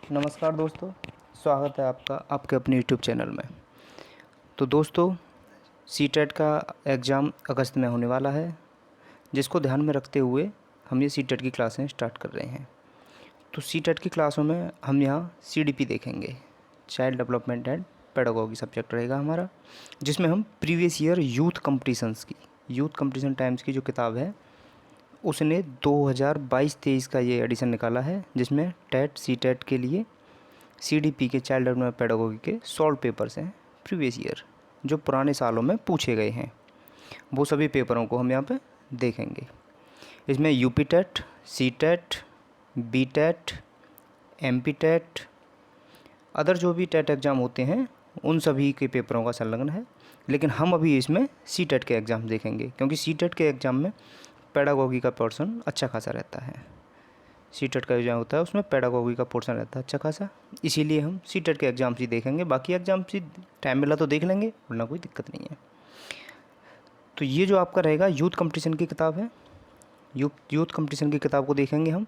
नमस्कार दोस्तों, स्वागत है आपका आपके अपने यूट्यूब चैनल में। तो दोस्तों, सीटेट का एग्ज़ाम अगस्त में होने वाला है, जिसको ध्यान में रखते हुए हम ये सीटेट की क्लासें स्टार्ट कर रहे हैं। तो सीटेट की क्लासों में हम यहाँ सीडीपी देखेंगे, child development and pedagogy subject रहेगा हमारा, जिसमें हम previous year youth competition times की जो किताब है उसने 2022-23 का ये एडिशन निकाला है, जिसमें टेट सीटेट के लिए सीडीपी के चाइल्ड डेवलपमेंट पेडागोगी के सॉल्व पेपर्स हैं प्रीवियस ईयर, जो पुराने सालों में पूछे गए हैं। वो सभी पेपरों को हम यहाँ पे देखेंगे। इसमें UP TET, C TET, B TET, M P TET, other जो भी टेट एग्ज़ाम होते हैं उन सभी के पेपरों का संलग्न है। लेकिन हम अभी इसमें सी टेट के एग्ज़ाम देखेंगे, क्योंकि सी टेट के एग्ज़ाम में पेडागोगी का पोर्शन अच्छा खासा रहता है। सी टेट का एग्ज़ाम होता है उसमें पेडागोगी का पोर्शन रहता है अच्छा खासा, इसीलिए हम सी टेट के एग्ज़ाम्स ही देखेंगे। बाकी एग्ज़ाम्स ही टाइम मिला तो देख लेंगे, वरना कोई दिक्कत नहीं है। तो ये जो आपका रहेगा यूथ कंपटीशन की किताब है, यूथ कंपटीशन की किताब को देखेंगे हम,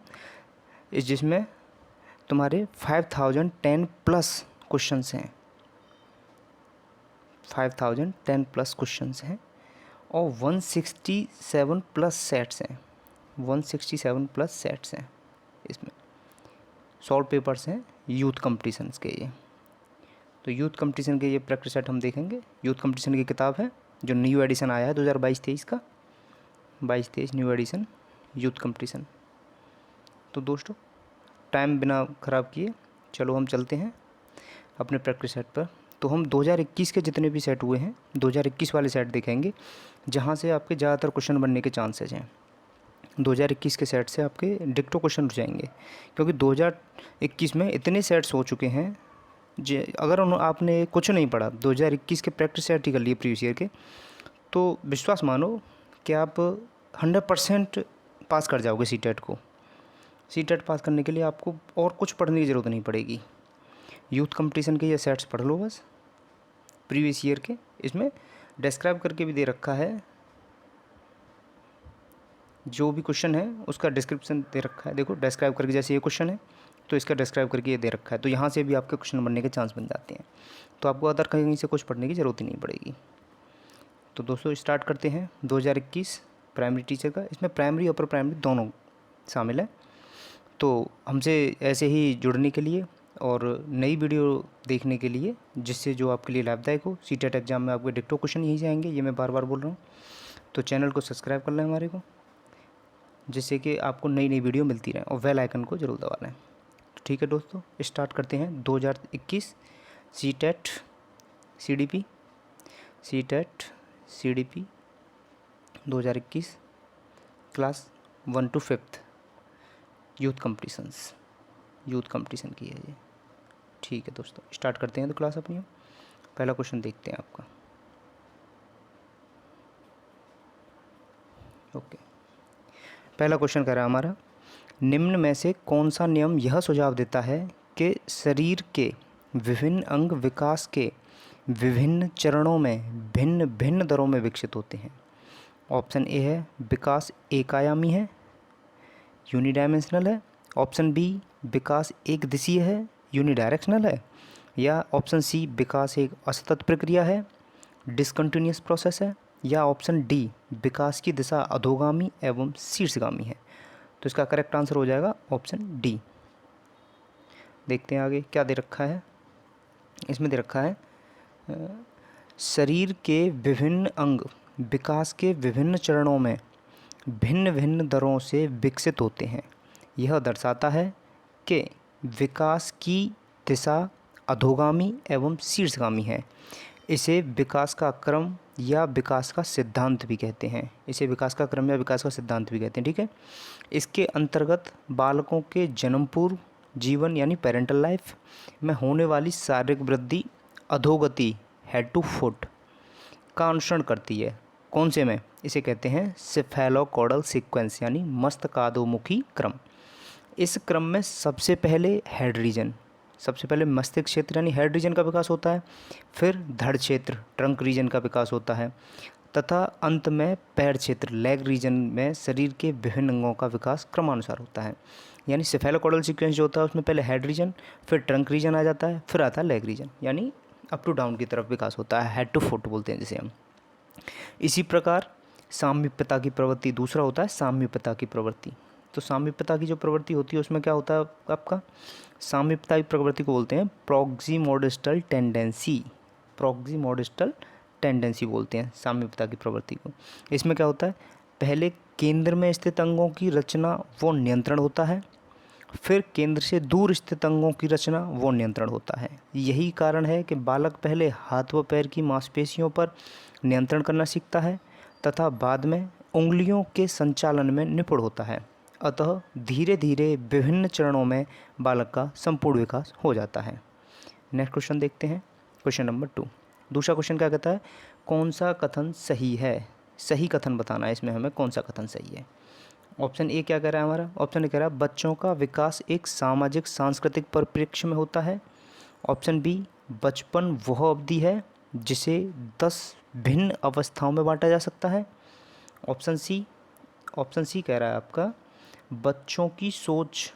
जिसमें तुम्हारे 5010 प्लस क्वेश्चंस हैं, 5010 प्लस क्वेश्चंस हैं और 167 प्लस सेट्स हैं, 167 प्लस सेट्स हैं। इसमें सॉल्व पेपर्स हैं यूथ कंपटीशन्स के ये। तो यूथ कंपटीशन के ये प्रैक्टिस सेट हम देखेंगे। यूथ कंपटीशन की किताब है जो न्यू एडिशन आया है 2022-23 का, 22-23 न्यू एडिशन यूथ कंपटीशन। तो दोस्तों, टाइम बिना ख़राब किए चलो हम चलते हैं अपने प्रैक्टिस सेट पर। तो हम 2021 के जितने भी सेट हुए हैं 2021 वाले सेट देखेंगे, जहाँ से आपके ज़्यादातर क्वेश्चन बनने के चांसेस हैं। 2021 के सेट से आपके डिक्टो क्वेश्चन उठ जाएंगे, क्योंकि 2021 में इतने सेट्स हो चुके हैं। अगर आपने कुछ नहीं पढ़ा, 2021 के प्रैक्टिस सेट ही कर लिए प्रीवियस ईयर के, तो विश्वास मानो कि आप 100% पास कर जाओगे सी टेट को। सी टेट पास करने के लिए आपको और कुछ पढ़ने की ज़रूरत नहीं पड़ेगी। यूथ कंपटीशन के ये सेट्स पढ़ लो बस, प्रीवियस ईयर के। इसमें डिस्क्राइब करके भी दे रखा है, जो भी क्वेश्चन है उसका डिस्क्रिप्शन दे रखा है। देखो, डिस्क्राइब करके, जैसे ये क्वेश्चन है तो इसका डिस्क्राइब करके ये दे रखा है, तो यहाँ से भी आपके क्वेश्चन बनने के चांस बन जाते हैं। तो आपको अदर कहीं से कुछ पढ़ने की ज़रूरत ही नहीं पड़ेगी। तो दोस्तों, स्टार्ट करते हैं 2021 प्राइमरी टीचर का। इसमें प्राइमरी अपर प्राइमरी दोनों शामिल है। तो हमसे ऐसे ही जुड़ने के लिए और नई वीडियो देखने के लिए, जिससे जो आपके लिए लाभदायक हो, सी टेट एग्ज़ाम में आपके डिक्टो क्वेश्चन यही जाएंगे, ये मैं बार बार बोल रहा हूँ। तो चैनल को सब्सक्राइब कर लें हमारे को, जिससे कि आपको नई नई वीडियो मिलती रहे, और बेल आइकन को ज़रूर दबा लें। ठीक है दोस्तों, स्टार्ट करते हैं 2021 C TET C D P, C TET C D P 2021 class 1 to 5 youth competition की है ये। ठीक है दोस्तों, स्टार्ट करते हैं तो क्लास अपनी। पहला क्वेश्चन देखते हैं आपका। ओके, पहला क्वेश्चन कह रहा है हमारा, निम्न में से कौन सा नियम यह सुझाव देता है कि शरीर के विभिन्न अंग विकास के विभिन्न चरणों में भिन्न भिन्न दरों में विकसित होते हैं। ऑप्शन ए है विकास एकायामी है, यूनिडायमेंशनल है। ऑप्शन बी विकास एक दिशीय है, यूनिडायरेक्शनल है। या ऑप्शन सी विकास एक असतत प्रक्रिया है, डिसकंटिन्यूस प्रोसेस है। या ऑप्शन डी विकास की दिशा अधोगामी एवं शीर्षगामी है। तो इसका करेक्ट आंसर हो जाएगा ऑप्शन डी। देखते हैं आगे क्या दे रखा है। इसमें दे रखा है शरीर के विभिन्न अंग विकास के विभिन्न चरणों में भिन्न भिन्न दरों से विकसित होते हैं। यह दर्शाता है कि विकास की दिशा अधोगामी एवं शीर्षगामी है। इसे विकास का क्रम या विकास का सिद्धांत भी कहते हैं। इसे विकास का क्रम या विकास का सिद्धांत भी कहते हैं। ठीक है, इसके अंतर्गत बालकों के जन्म पूर्व जीवन यानी पेरेंटल लाइफ में होने वाली शारीरिक वृद्धि अधोगति हेड टू फुट का अनुसरण करती है। कौन से में? इसे कहते हैं सिफेलोकॉडल सीक्वेंस यानी मस्तकाधोमुखी क्रम। इस क्रम में सबसे पहले हेड रीजन, सबसे पहले मस्तिष्क क्षेत्र यानी हेड रीजन का विकास होता है, फिर धड़ क्षेत्र ट्रंक रीजन का विकास होता है, तथा अंत में पैर क्षेत्र लेग रीजन में शरीर के विभिन्न अंगों का विकास क्रमानुसार होता है। यानी सेफेलोकॉडल सीक्वेंस जो होता है उसमें पहले हेड रीजन, फिर ट्रंक रीजन आ जाता है, फिर आता है लेग रीजन, यानी अप टू डाउन की तरफ विकास होता है, हेड टू फुट बोलते हैं जिसे हम। इसी प्रकार सामीप्यता की प्रवृत्ति दूसरा होता है सामीप्यता की प्रवृत्ति। तो सामीप्यता की जो प्रवृत्ति होती है उसमें क्या होता है आपका, सामीप्यता की प्रवृत्ति को बोलते हैं प्रॉक्सिमोडिस्टल टेंडेंसी। प्रॉक्सिमोडिस्टल टेंडेंसी बोलते हैं सामीप्यता की प्रवृत्ति को। इसमें क्या होता है, पहले केंद्र में स्थित अंगों की रचना वो नियंत्रण होता है, फिर केंद्र से दूर स्थित अंगों की रचना वो नियंत्रण होता है। यही कारण है कि बालक पहले हाथ व पैर की मांसपेशियों पर नियंत्रण करना सीखता है तथा बाद में उंगलियों के संचालन में निपुण होता है। अतः धीरे धीरे विभिन्न चरणों में बालक का संपूर्ण विकास हो जाता है। नेक्स्ट क्वेश्चन देखते हैं, क्वेश्चन नंबर 2। दूसरा क्वेश्चन क्या कहता है, कौन सा कथन सही है, सही कथन बताना है इसमें हमें, कौन सा कथन सही है। ऑप्शन ए क्या कह रहा है हमारा, ऑप्शन ए कह रहा है बच्चों का विकास एक सामाजिक सांस्कृतिक परिप्रेक्ष्य में होता है। ऑप्शन बी, बचपन वह अवधि है जिसे 10 भिन्न अवस्थाओं में बांटा जा सकता है। ऑप्शन सी कह रहा है आपका बच्चों की सोच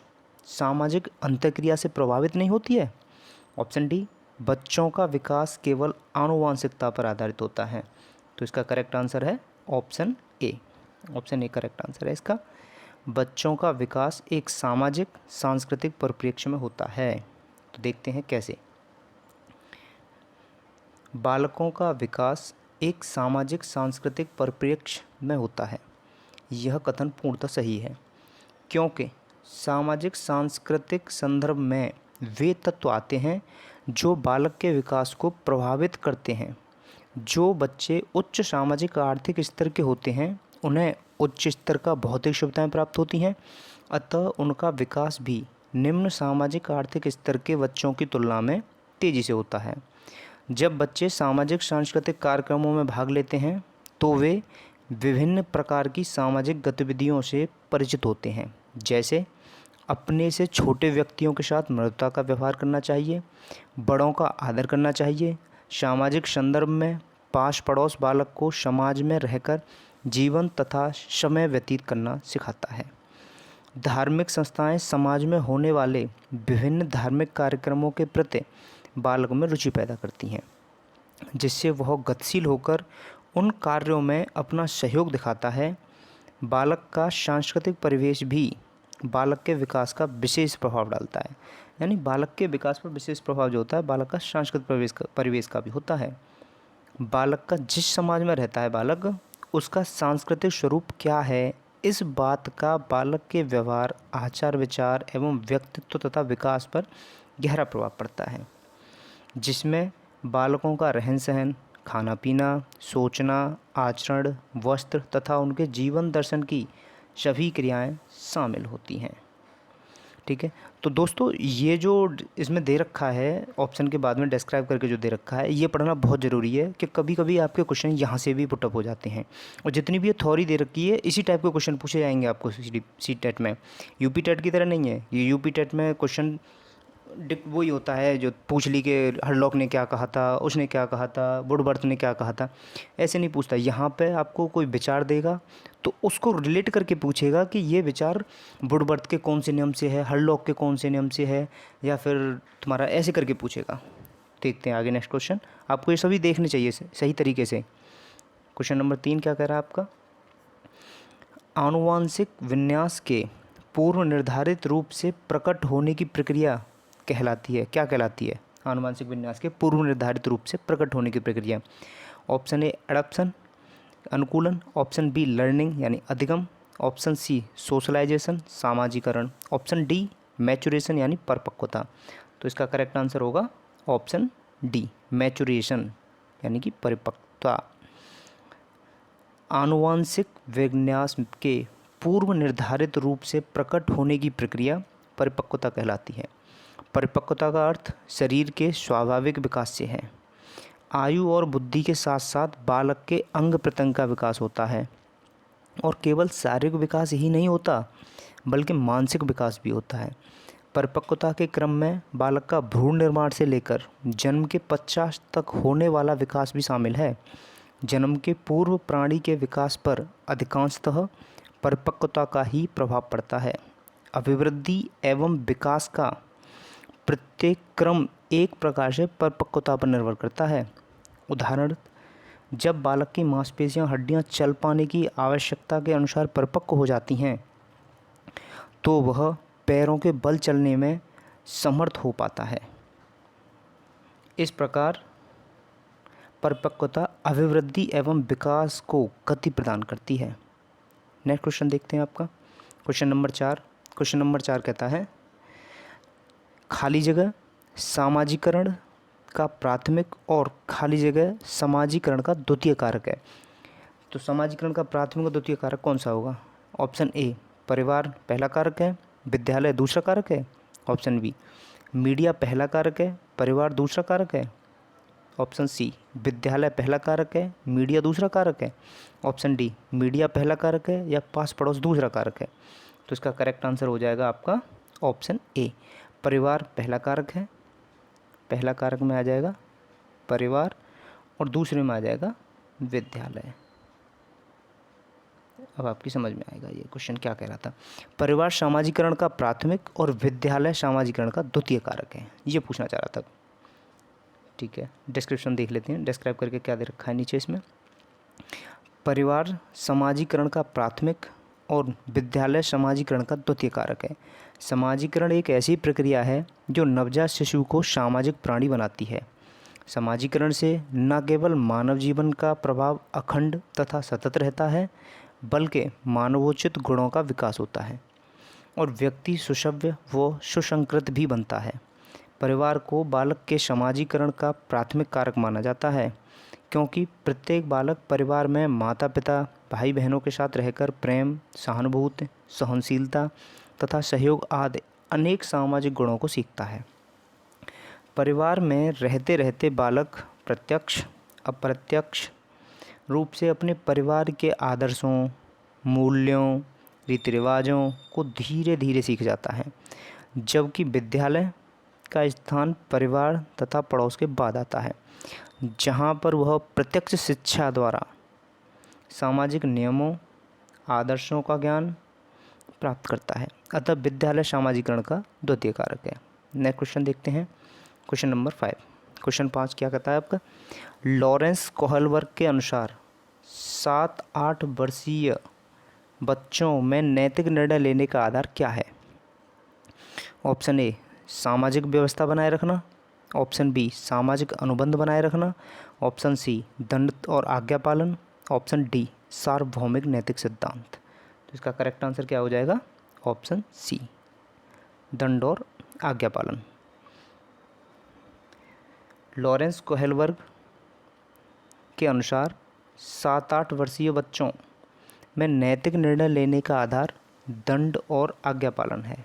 सामाजिक अंतःक्रिया से प्रभावित नहीं होती है। ऑप्शन डी, बच्चों का विकास केवल आनुवांशिकता पर आधारित होता है। तो इसका करेक्ट आंसर है option A. Option A correct answer है इसका, बच्चों का विकास एक सामाजिक सांस्कृतिक परिप्रेक्ष्य में होता है। तो देखते हैं कैसे। बालकों का विकास एक सामाजिक सांस्कृतिक परिप्रेक्ष्य में होता है, यह कथन पूर्णतः सही है, क्योंकि सामाजिक सांस्कृतिक संदर्भ में वे तत्व आते हैं जो बालक के विकास को प्रभावित करते हैं। जो बच्चे उच्च सामाजिक आर्थिक स्तर के होते हैं उन्हें उच्च स्तर का भौतिक सुविधाएं प्राप्त होती हैं, अतः उनका विकास भी निम्न सामाजिक आर्थिक स्तर के बच्चों की तुलना में तेज़ी से होता है। जब बच्चे सामाजिक सांस्कृतिक कार्यक्रमों में भाग लेते हैं तो वे विभिन्न प्रकार की सामाजिक गतिविधियों से परिचित होते हैं, जैसे अपने से छोटे व्यक्तियों के साथ मृदुता का व्यवहार करना चाहिए, बड़ों का आदर करना चाहिए। सामाजिक संदर्भ में पास पड़ोस बालक को समाज में रहकर जीवन तथा समय व्यतीत करना सिखाता है। धार्मिक संस्थाएं समाज में होने वाले विभिन्न धार्मिक कार्यक्रमों के प्रति बालक में रुचि पैदा करती हैं, जिससे वह गतिशील होकर उन कार्यों में अपना सहयोग दिखाता है। बालक का सांस्कृतिक परिवेश भी बालक के विकास का विशेष प्रभाव डालता है, यानी बालक के विकास पर विशेष प्रभाव जो होता है बालक का सांस्कृतिक परिवेश का भी होता है। बालक का जिस समाज में रहता है बालक, उसका सांस्कृतिक स्वरूप क्या है, इस बात का बालक के व्यवहार, आचार विचार एवं व्यक्तित्व तथा विकास पर गहरा प्रभाव पड़ता है, जिसमें बालकों का रहन सहन, खाना पीना, सोचना, आचरण, वस्त्र तथा उनके जीवन दर्शन की सभी क्रियाएं शामिल होती हैं। ठीक है, तो दोस्तों ये जो इसमें दे रखा है ऑप्शन के बाद में डिस्क्राइब करके जो दे रखा है, ये पढ़ना बहुत ज़रूरी है कि कभी कभी आपके क्वेश्चन यहाँ से भी पुटअप हो जाते हैं। और जितनी भी ये थ्योरी दे रखी है इसी टाइप के क्वेश्चन पूछे जाएंगे आपको सी टेट में। यूपी टेट की तरह नहीं है ये, यूपी टेट में क्वेश्चन वही होता है जो पूछ ली कि हरलॉक ने क्या कहा था, उसने क्या कहा था, वुडवर्थ ने क्या कहा था, ऐसे नहीं पूछता। यहाँ पे आपको कोई विचार देगा तो उसको रिलेट करके पूछेगा कि ये विचार वुडवर्थ के कौन से नियम से है, हरलॉक के कौन से नियम से है, या फिर तुम्हारा ऐसे करके पूछेगा। देखते हैं आगे नेक्स्ट क्वेश्चन, आपको ये सभी देखने चाहिए सही तरीके से। क्वेश्चन नंबर 3 क्या कह रहा है आपका, आनुवांशिक विन्यास के पूर्व निर्धारित रूप से प्रकट होने की प्रक्रिया कहलाती है, क्या कहलाती है, आनुवांशिक विन्यास के पूर्व निर्धारित रूप से प्रकट होने की प्रक्रिया। ऑप्शन ए एडॉप्शन अनुकूलन, ऑप्शन बी लर्निंग यानी अधिगम, ऑप्शन सी सोशलाइजेशन सामाजिकरण, ऑप्शन डी मैचुरेशन यानी परिपक्वता। तो इसका करेक्ट आंसर होगा ऑप्शन डी मैचुरेशन यानी कि परिपक्वता। आनुवांशिक विन्यास के पूर्व निर्धारित रूप से प्रकट होने की प्रक्रिया परिपक्वता कहलाती है। परिपक्वता का अर्थ शरीर के स्वाभाविक विकास से है। आयु और बुद्धि के साथ साथ बालक के अंग प्रत्यंग का विकास होता है, और केवल शारीरिक विकास ही नहीं होता बल्कि मानसिक विकास भी होता है। परिपक्वता के क्रम में बालक का भ्रूण निर्माण से लेकर जन्म के 50 तक होने वाला विकास भी शामिल है। जन्म के पूर्व प्राणी के विकास पर अधिकांशतः परिपक्वता का ही प्रभाव पड़ता है। अभिवृद्धि एवं विकास का प्रत्येक क्रम एक प्रकार से परिपक्वता पर निर्भर करता है। उदाहरण, जब बालक की मांसपेशियां हड्डियां चल पाने की आवश्यकता के अनुसार परिपक्व हो जाती हैं तो वह पैरों के बल चलने में समर्थ हो पाता है। इस प्रकार परिपक्वता अभिवृद्धि एवं विकास को गति प्रदान करती है। नेक्स्ट क्वेश्चन देखते हैं आपका क्वेश्चन नंबर 4। क्वेश्चन नंबर 4 कहता है खाली जगह सामाजिकरण का प्राथमिक और खाली जगह समाजीकरण का द्वितीय कारक है। तो समाजीकरण का प्राथमिक और द्वितीय कारक कौन सा होगा? ऑप्शन ए परिवार पहला कारक है, विद्यालय दूसरा कारक है। ऑप्शन बी मीडिया पहला कारक है, परिवार दूसरा कारक है। ऑप्शन सी विद्यालय पहला कारक है, मीडिया दूसरा कारक है। ऑप्शन डी मीडिया पहला कारक है या पास पड़ोस दूसरा कारक है। तो इसका करेक्ट आंसर हो जाएगा आपका ऑप्शन ए, परिवार पहला कारक है। पहला कारक में आ जाएगा परिवार और दूसरे में आ जाएगा विद्यालय। अब आपकी समझ में आएगा ये क्वेश्चन क्या कह रहा था। परिवार सामाजिकरण का प्राथमिक और विद्यालय सामाजिकरण का द्वितीय कारक है, ये पूछना चाह रहा था। ठीक है, डिस्क्रिप्शन देख लेते हैं, डिस्क्राइब करके क्या दे रखा है नीचे इसमें। परिवार समाजीकरण का प्राथमिक और विद्यालय समाजीकरण का द्वितीय कारक है। समाजीकरण एक ऐसी प्रक्रिया है जो नवजात शिशु को सामाजिक प्राणी बनाती है। समाजीकरण से न केवल मानव जीवन का प्रभाव अखंड तथा सतत रहता है, बल्कि मानवोचित गुणों का विकास होता है और व्यक्ति सुसभ्य व सुसंस्कृत भी बनता है। परिवार को बालक के समाजीकरण का प्राथमिक कारक माना जाता है, क्योंकि प्रत्येक बालक परिवार में माता पिता भाई बहनों के साथ रहकर प्रेम, सहानुभूति, सहनशीलता तथा सहयोग आदि अनेक सामाजिक गुणों को सीखता है। परिवार में रहते रहते बालक प्रत्यक्ष अप्रत्यक्ष रूप से अपने परिवार के आदर्शों, मूल्यों, रीति रिवाजों को धीरे धीरे सीख जाता है, जबकि विद्यालय का स्थान परिवार तथा पड़ोस के बाद आता है, जहाँ पर वह प्रत्यक्ष शिक्षा द्वारा सामाजिक नियमों, आदर्शों का ज्ञान प्राप्त करता है। अतः विद्यालय सामाजीकरण का द्वितीय कारक है। नेक्स्ट क्वेश्चन देखते हैं, क्वेश्चन नंबर 5। क्वेश्चन 5 क्या कहता है आपका? लॉरेंस कोहलबर्ग के अनुसार 7-8 वर्षीय बच्चों में नैतिक निर्णय लेने का आधार क्या है? ऑप्शन ए सामाजिक व्यवस्था बनाए रखना। ऑप्शन बी सामाजिक अनुबंध बनाए रखना। ऑप्शन सी दंड और आज्ञा पालन। ऑप्शन डी सार्वभौमिक नैतिक सिद्धांत। तो इसका करेक्ट आंसर क्या हो जाएगा? ऑप्शन सी दंड और आज्ञा पालन। लॉरेंस कोहलबर्ग के अनुसार 7-8 वर्षीय बच्चों में नैतिक निर्णय लेने का आधार दंड और आज्ञा पालन है,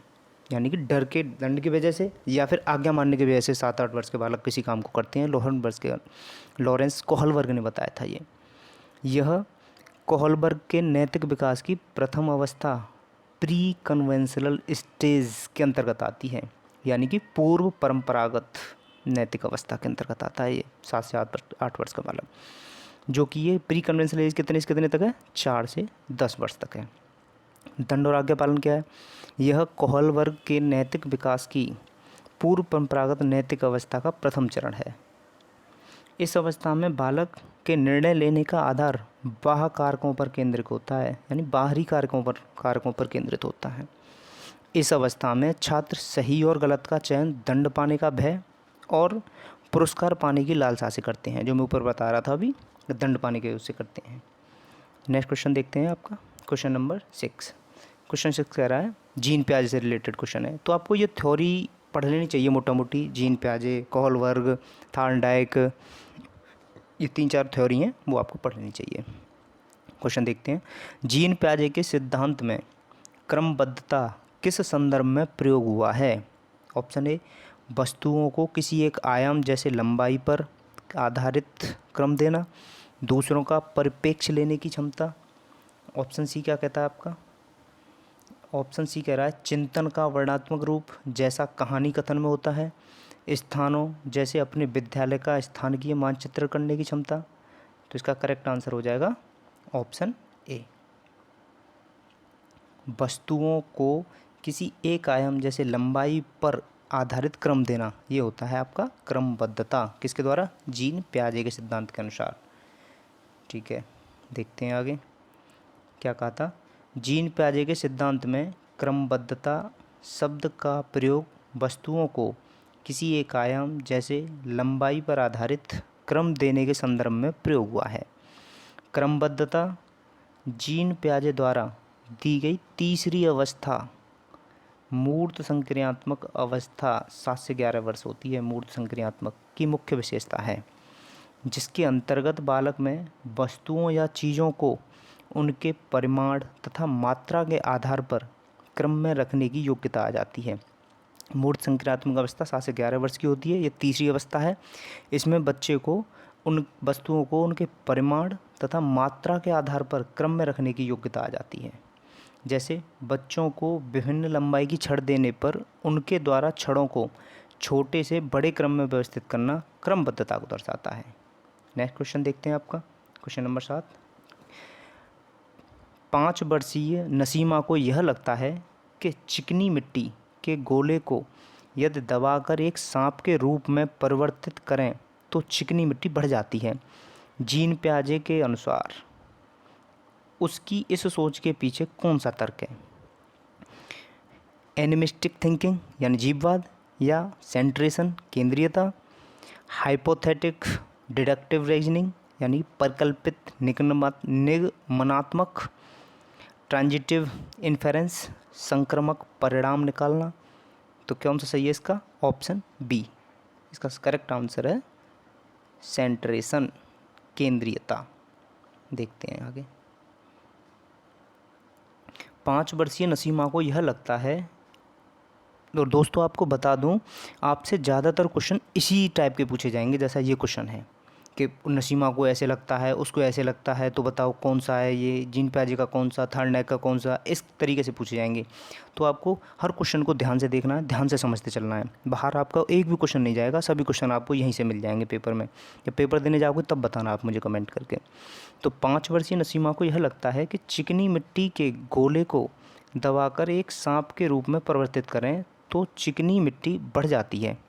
यानी कि डर के दंड की वजह से या फिर आज्ञा मानने की वजह से 7-8 वर्ष के बालक किसी काम को करते हैं। लॉरेंस कोहलबर्ग ने बताया था यह कोहलबर्ग के नैतिक विकास की प्रथम अवस्था प्री कन्वेंशनल स्टेज के अंतर्गत आती है, यानी कि पूर्व परंपरागत नैतिक अवस्था के अंतर्गत आता है ये 7 से 8 वर्ष का बालक, जो कि ये प्री कन्वेंशनल एज कितने तक है? 4 से 10 वर्ष तक है। दंड और आज्ञा पालन क्या है? यह कोहलबर्ग के नैतिक विकास की पूर्व परंपरागत नैतिक अवस्था का प्रथम चरण है। इस अवस्था में बालक के निर्णय लेने का आधार बाह्य कारकों पर केंद्रित होता है, यानी बाहरी कारकों पर केंद्रित होता है। इस अवस्था में छात्र सही और गलत का चयन दंड पाने का भय और पुरस्कार पाने की लालसा से करते हैं, जो मैं ऊपर बता रहा था अभी, दंड पाने के उससे करते हैं। नेक्स्ट क्वेश्चन देखते हैं आपका क्वेश्चन नंबर 6। क्वेश्चन 6 कह रहा है जीन पियाजे से रिलेटेड क्वेश्चन है, तो आपको ये थ्योरी पढ़ लेनी चाहिए मोटा मोटी। जीन पियाजे, कोहलबर्ग, थार्नडाइक, ये 3-4 थ्योरी हैं, वो आपको पढ़ लेनी चाहिए। क्वेश्चन देखते हैं, जीन पियाजे के सिद्धांत में क्रमबद्धता किस संदर्भ में प्रयोग हुआ है? ऑप्शन ए वस्तुओं को किसी एक आयाम जैसे लंबाई पर आधारित क्रम देना, दूसरों का परिप्रेक्ष्य लेने की क्षमता। ऑप्शन सी क्या कहता है आपका? ऑप्शन सी कह रहा है चिंतन का वर्णनात्मक रूप जैसा कहानी कथन में होता है, स्थानों जैसे अपने विद्यालय का स्थानीय मानचित्र करने की क्षमता, तो इसका करेक्ट आंसर हो जाएगा ऑप्शन ए। वस्तुओं को किसी एक आयाम जैसे लंबाई पर आधारित क्रम देना, ये होता है आपका क्रमबद्धता। किसके द्वारा? जीन पियाजे के सिद्धांत के अनुसार। ठीक है, देखते हैं आगे क्या कहा था। जीन पियाजे के सिद्धांत में क्रमबद्धता शब्द का प्रयोग वस्तुओं को किसी एक आयाम जैसे लंबाई पर आधारित क्रम देने के संदर्भ में प्रयोग हुआ है। क्रमबद्धता जीन पियाजे द्वारा दी गई तीसरी अवस्था मूर्त संक्रियात्मक अवस्था 7 से 11 वर्ष होती है, मूर्त संक्रियात्मक की मुख्य विशेषता है, जिसके अंतर्गत बालक में वस्तुओं या चीज़ों को उनके परिमाण तथा मात्रा के आधार पर क्रम में रखने की योग्यता आ जाती है। मूर्त संक्रियात्मक अवस्था 7 से 11 वर्ष की होती है, ये तीसरी अवस्था है। इसमें बच्चे को उन वस्तुओं को उनके परिमाण तथा मात्रा के आधार पर क्रम में रखने की योग्यता आ जाती है। जैसे बच्चों को विभिन्न लंबाई की छड़ देने पर उनके द्वारा छड़ों को छोटे से बड़े क्रम में व्यवस्थित करना क्रमबद्धता को दर्शाता है। नेक्स्ट क्वेश्चन देखते हैं आपका, क्वेश्चन नंबर 7। 5 वर्षीय नसीमा को यह लगता है कि चिकनी मिट्टी के गोले को यदि दबाकर एक सांप के रूप में परिवर्तित करें तो चिकनी मिट्टी बढ़ जाती है। जीन पियाजे के अनुसार उसकी इस सोच के पीछे कौन सा तर्क है? एनिमिस्टिक थिंकिंग यानी जीववाद, या सेंट्रेशन केंद्रीयता, हाइपोथेटिक डिडक्टिव रीजनिंग यानी परिकल्पित निगमनात्मक, ट्रांजिटिव इन्फेरेंस संक्रामक परिणाम निकालना। तो कौन सा सही है इसका? Option B. इसका करेक्ट आंसर है सेंट्रेशन केंद्रीयता। देखते हैं आगे। 5 वर्षीय नसीमा को यह लगता है, और दोस्तों आपको बता दूं, आपसे ज़्यादातर क्वेश्चन इसी टाइप के पूछे जाएंगे जैसा ये क्वेश्चन है कि नसीमा को ऐसे लगता है, उसको ऐसे लगता है, तो बताओ कौन सा है ये, जीन पियाजे का कौन सा, थर्नडीक का कौन सा, इस तरीके से पूछे जाएंगे। तो आपको हर क्वेश्चन को ध्यान से देखना है, ध्यान से समझते चलना है। बाहर आपका एक भी क्वेश्चन नहीं जाएगा, सभी क्वेश्चन आपको यहीं से मिल जाएंगे पेपर में। जब पेपर देने जाओगे तब बताना आप मुझे कमेंट करके। तो 5 वर्षीय नसीमा को यह लगता है कि चिकनी मिट्टी के गोले को दबाकर एक सांप के रूप में परिवर्तित करें तो चिकनी मिट्टी बढ़ जाती है।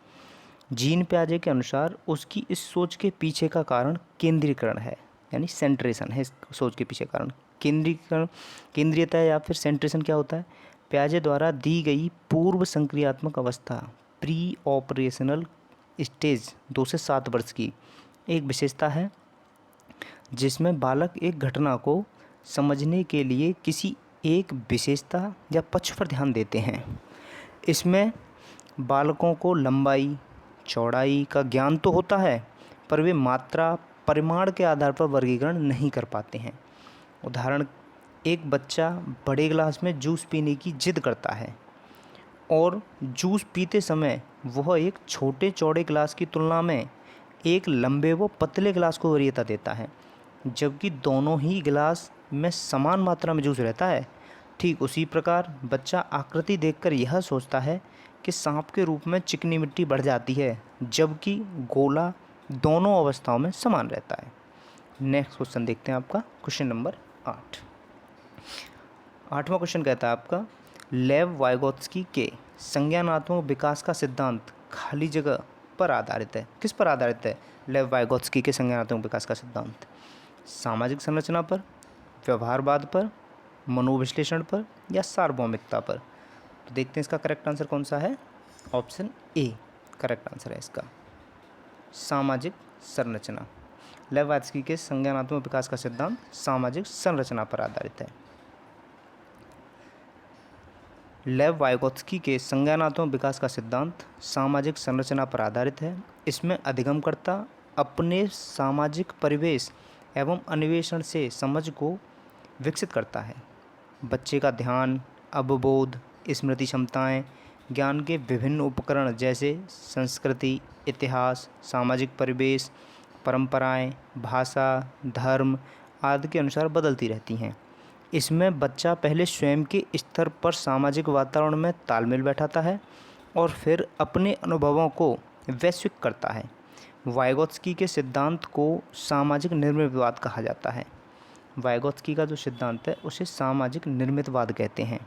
जीन पियाजे के अनुसार उसकी इस सोच के पीछे का कारण केंद्रीकरण है, यानी सेंट्रेशन है। इस सोच के पीछे कारण केंद्रीकरण, केंद्रीयता या फिर सेंट्रेशन क्या होता है? पियाजे द्वारा दी गई पूर्व संक्रियात्मक अवस्था प्री ऑपरेशनल स्टेज 2 से 7 वर्ष की एक विशेषता है, जिसमें बालक एक घटना को समझने के लिए किसी एक विशेषता या पक्ष पर ध्यान देते हैं। इसमें बालकों को लंबाई चौड़ाई का ज्ञान तो होता है, पर वे मात्रा परिमाण के आधार पर वर्गीकरण नहीं कर पाते हैं। उदाहरण, एक बच्चा बड़े गिलास में जूस पीने की जिद करता है और जूस पीते समय वह एक छोटे चौड़े गिलास की तुलना में एक लंबे व पतले गिलास को वरीयता देता है, जबकि दोनों ही गिलास में समान मात्रा में जूस रहता है। ठीक उसी प्रकार बच्चा आकृति देखकर यह सोचता है कि सांप के रूप में चिकनी मिट्टी बढ़ जाती है, जबकि गोला दोनों अवस्थाओं में समान रहता है। नेक्स्ट क्वेश्चन देखते हैं आपका, क्वेश्चन नंबर 8। 8वां क्वेश्चन कहता है आपका, लेव वाइगोत्स्की के संज्ञानात्मक विकास का सिद्धांत खाली जगह पर आधारित है। किस पर आधारित है लेव वाइगोत्स्की के संज्ञानात्मक विकास का सिद्धांत? सामाजिक संरचना पर, व्यवहारवाद पर, मनोविश्लेषण पर, या सार्वभौमिकता पर? तो देखते हैं इसका करेक्ट आंसर कौन सा है। ऑप्शन ए करेक्ट आंसर है इसका, सामाजिक संरचना। लेव वाइगोत्स्की के संज्ञानात्मक विकास का सिद्धांत सामाजिक संरचना पर आधारित है। लेव वाइगोत्स्की के संज्ञानात्मक विकास का सिद्धांत सामाजिक संरचना पर आधारित है। इसमें अधिगमकर्ता अपने सामाजिक परिवेश एवं अन्वेषण से समझ को विकसित करता है। बच्चे का ध्यान, अवबोध, स्मृति क्षमताएं, ज्ञान के विभिन्न उपकरण जैसे संस्कृति, इतिहास, सामाजिक परिवेश, परंपराएं, भाषा, धर्म आदि के अनुसार बदलती रहती हैं। इसमें बच्चा पहले स्वयं के स्तर पर सामाजिक वातावरण में तालमेल बैठाता है और फिर अपने अनुभवों को वैश्विक करता है। वाइगोत्स्की के सिद्धांत को सामाजिक निर्मितवाद कहा जाता है। वाइगोत्स्की का जो सिद्धांत है उसे सामाजिक निर्मितवाद कहते हैं,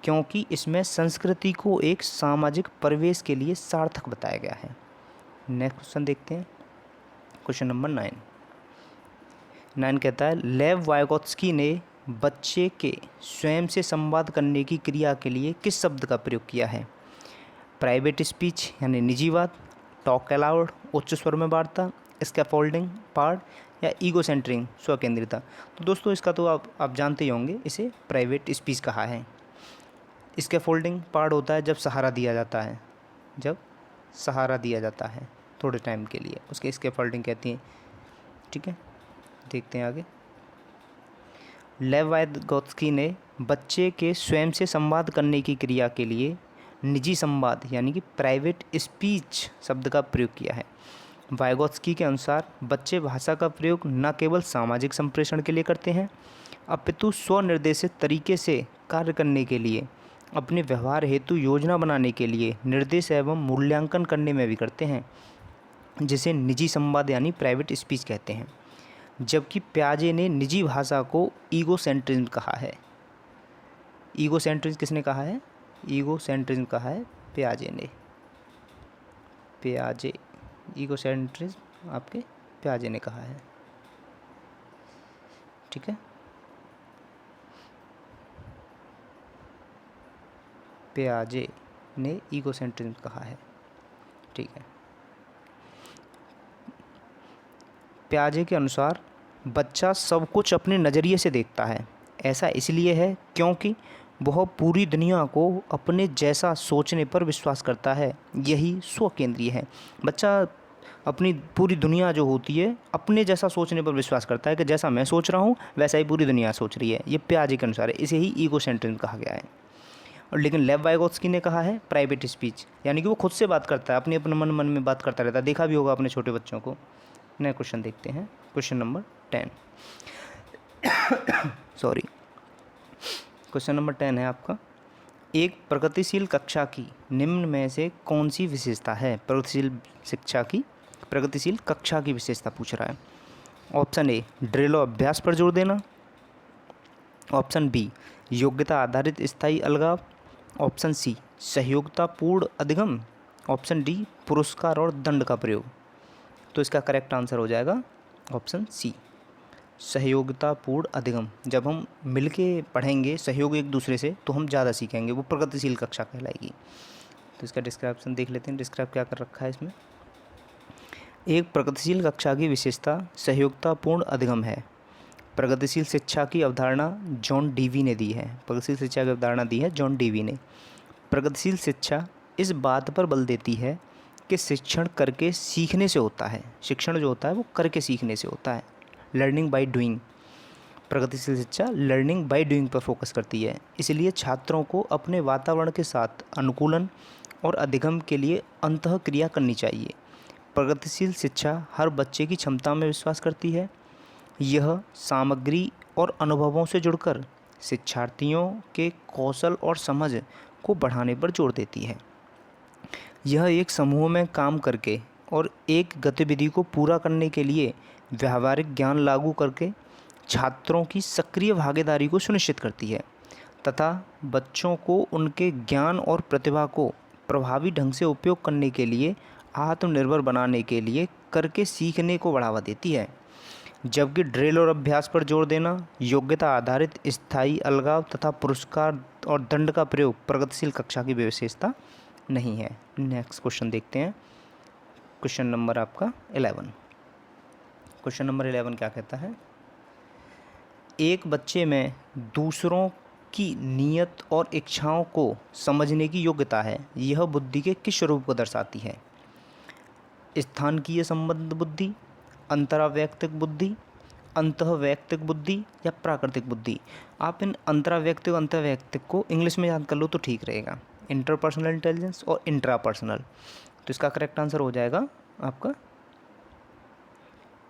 क्योंकि इसमें संस्कृति को एक सामाजिक परिवेश के लिए सार्थक बताया गया है। नेक्स्ट क्वेश्चन देखते हैं, क्वेश्चन नंबर 9 कहता है, लेव वाइगोत्स्की ने बच्चे के स्वयं से संवाद करने की क्रिया के लिए किस शब्द का प्रयोग किया है? प्राइवेट स्पीच यानी निजीवाद, टॉक अलाउड उच्च स्वर में वार्ता, स्कैफोल्डिंग पार्ट, या ईगो सेंटरिंग स्वकेंद्रिता। तो दोस्तों इसका तो आप जानते ही होंगे, इसे प्राइवेट स्पीच कहा है। स्कैफोल्डिंग पार्ट होता है जब सहारा दिया जाता है, जब सहारा दिया जाता है थोड़े टाइम के लिए, उसके स्कैफोल्डिंग कहती हैं। ठीक है, देखते हैं आगे। लेव वाइगोत्स्की ने बच्चे के स्वयं से संवाद करने की क्रिया के लिए निजी संवाद यानी कि प्राइवेट स्पीच शब्द का प्रयोग किया है। वाइगोत्स्की के अनुसार बच्चे भाषा का प्रयोग न केवल सामाजिक संप्रेषण के लिए करते हैं, अपितु स्वनिर्देशित तरीके से कार्य करने के लिए, अपने व्यवहार हेतु योजना बनाने के लिए, निर्देश एवं मूल्यांकन करने में भी करते हैं, जिसे निजी संवाद यानी प्राइवेट स्पीच कहते हैं। जबकि प्याजे ने निजी भाषा को ईगोसेंट्रिज्म कहा है। ईगोसेंट्रिज्म किसने कहा है? ईगोसेंट्रिज्म कहा है प्याजे ने। प्याजे, ईगोसेंट्रिज्म आपके प्याजे ने कहा है। ठीक है, प्याजे ने ईगोसेंट्रिज्म कहा है। ठीक है, प्याजे के अनुसार बच्चा सब कुछ अपने नज़रिए से देखता है। ऐसा इसलिए है क्योंकि वह पूरी दुनिया को अपने जैसा सोचने पर विश्वास करता है। यही स्वकेंद्रीय है। बच्चा अपनी पूरी दुनिया जो होती है अपने जैसा सोचने पर विश्वास करता है कि जैसा मैं सोच रहा हूँ वैसा ही पूरी दुनिया सोच रही है। ये प्याजे के अनुसार है, इसे ही ईगोसेंट्रिज्म कहा गया है। और लेकिन लेव वाइगोत्स्की ने कहा है प्राइवेट स्पीच, यानी कि वो खुद से बात करता है, अपने मन में बात करता रहता है। देखा भी होगा अपने छोटे बच्चों को। नया क्वेश्चन देखते हैं, question number 10 sorry, question number 10 है आपका, एक प्रगतिशील कक्षा की निम्न में से कौन सी विशेषता है? प्रगतिशील कक्षा की विशेषता पूछ रहा है। ऑप्शन ए, ड्रिल और अभ्यास पर जोर देना। ऑप्शन बी, योग्यता आधारित स्थायी अलगाव। ऑप्शन सी, सहयोगितापूर्ण अधिगम। ऑप्शन डी, पुरस्कार और दंड का प्रयोग। तो इसका करेक्ट आंसर हो जाएगा ऑप्शन सी, सहयोगितापूर्ण अधिगम। जब हम मिलके पढ़ेंगे सहयोग एक दूसरे से तो हम ज़्यादा सीखेंगे, वो प्रगतिशील कक्षा कहलाएगी। तो इसका डिस्क्रिप्शन देख लेते हैं, डिस्क्राइब क्या कर रखा है इसमें। एक प्रगतिशील कक्षा की विशेषता सहयोगितापूर्ण अधिगम है। प्रगतिशील शिक्षा की अवधारणा जॉन डीवी ने दी है। प्रगतिशील शिक्षा की अवधारणा दी है जॉन डीवी ने। प्रगतिशील शिक्षा इस बात पर बल देती है कि शिक्षण करके सीखने से होता है। शिक्षण जो होता है वो करके सीखने से होता है, लर्निंग बाय डूइंग। प्रगतिशील शिक्षा लर्निंग बाय डूइंग पर फोकस करती है। इसलिए छात्रों को अपने वातावरण के साथ अनुकूलन और अधिगम के लिए अंतःक्रिया करनी चाहिए। प्रगतिशील शिक्षा हर बच्चे की क्षमता में विश्वास करती है। यह सामग्री और अनुभवों से जुड़कर शिक्षार्थियों के कौशल और समझ को बढ़ाने पर जोर देती है। यह एक समूह में काम करके और एक गतिविधि को पूरा करने के लिए व्यावहारिक ज्ञान लागू करके छात्रों की सक्रिय भागीदारी को सुनिश्चित करती है तथा बच्चों को उनके ज्ञान और प्रतिभा को प्रभावी ढंग से उपयोग करने के लिए आत्मनिर्भर बनाने के लिए करके सीखने को बढ़ावा देती है। जबकि ड्रिल और अभ्यास पर जोर देना, योग्यता आधारित स्थायी अलगाव तथा पुरस्कार और दंड का प्रयोग प्रगतिशील कक्षा की विशेषता नहीं है। नेक्स्ट क्वेश्चन देखते हैं, क्वेश्चन नंबर आपका 11। क्वेश्चन नंबर 11 क्या कहता है? एक बच्चे में दूसरों की नीयत और इच्छाओं को समझने की योग्यता है। यह बुद्धि के किस स्वरूप को दर्शाती है? स्थानकीय संबंध बुद्धि, अंतरावैयक्तिक बुद्धि, अंतःवैयक्तिक बुद्धि या प्राकृतिक बुद्धि। आप इन अंतरावैयक्तिक और अंतःवैयक्तिक को इंग्लिश में याद कर लो तो ठीक रहेगा, इंटरपर्सनल इंटेलिजेंस और इंट्रापर्सनल। तो इसका करेक्ट आंसर हो जाएगा आपका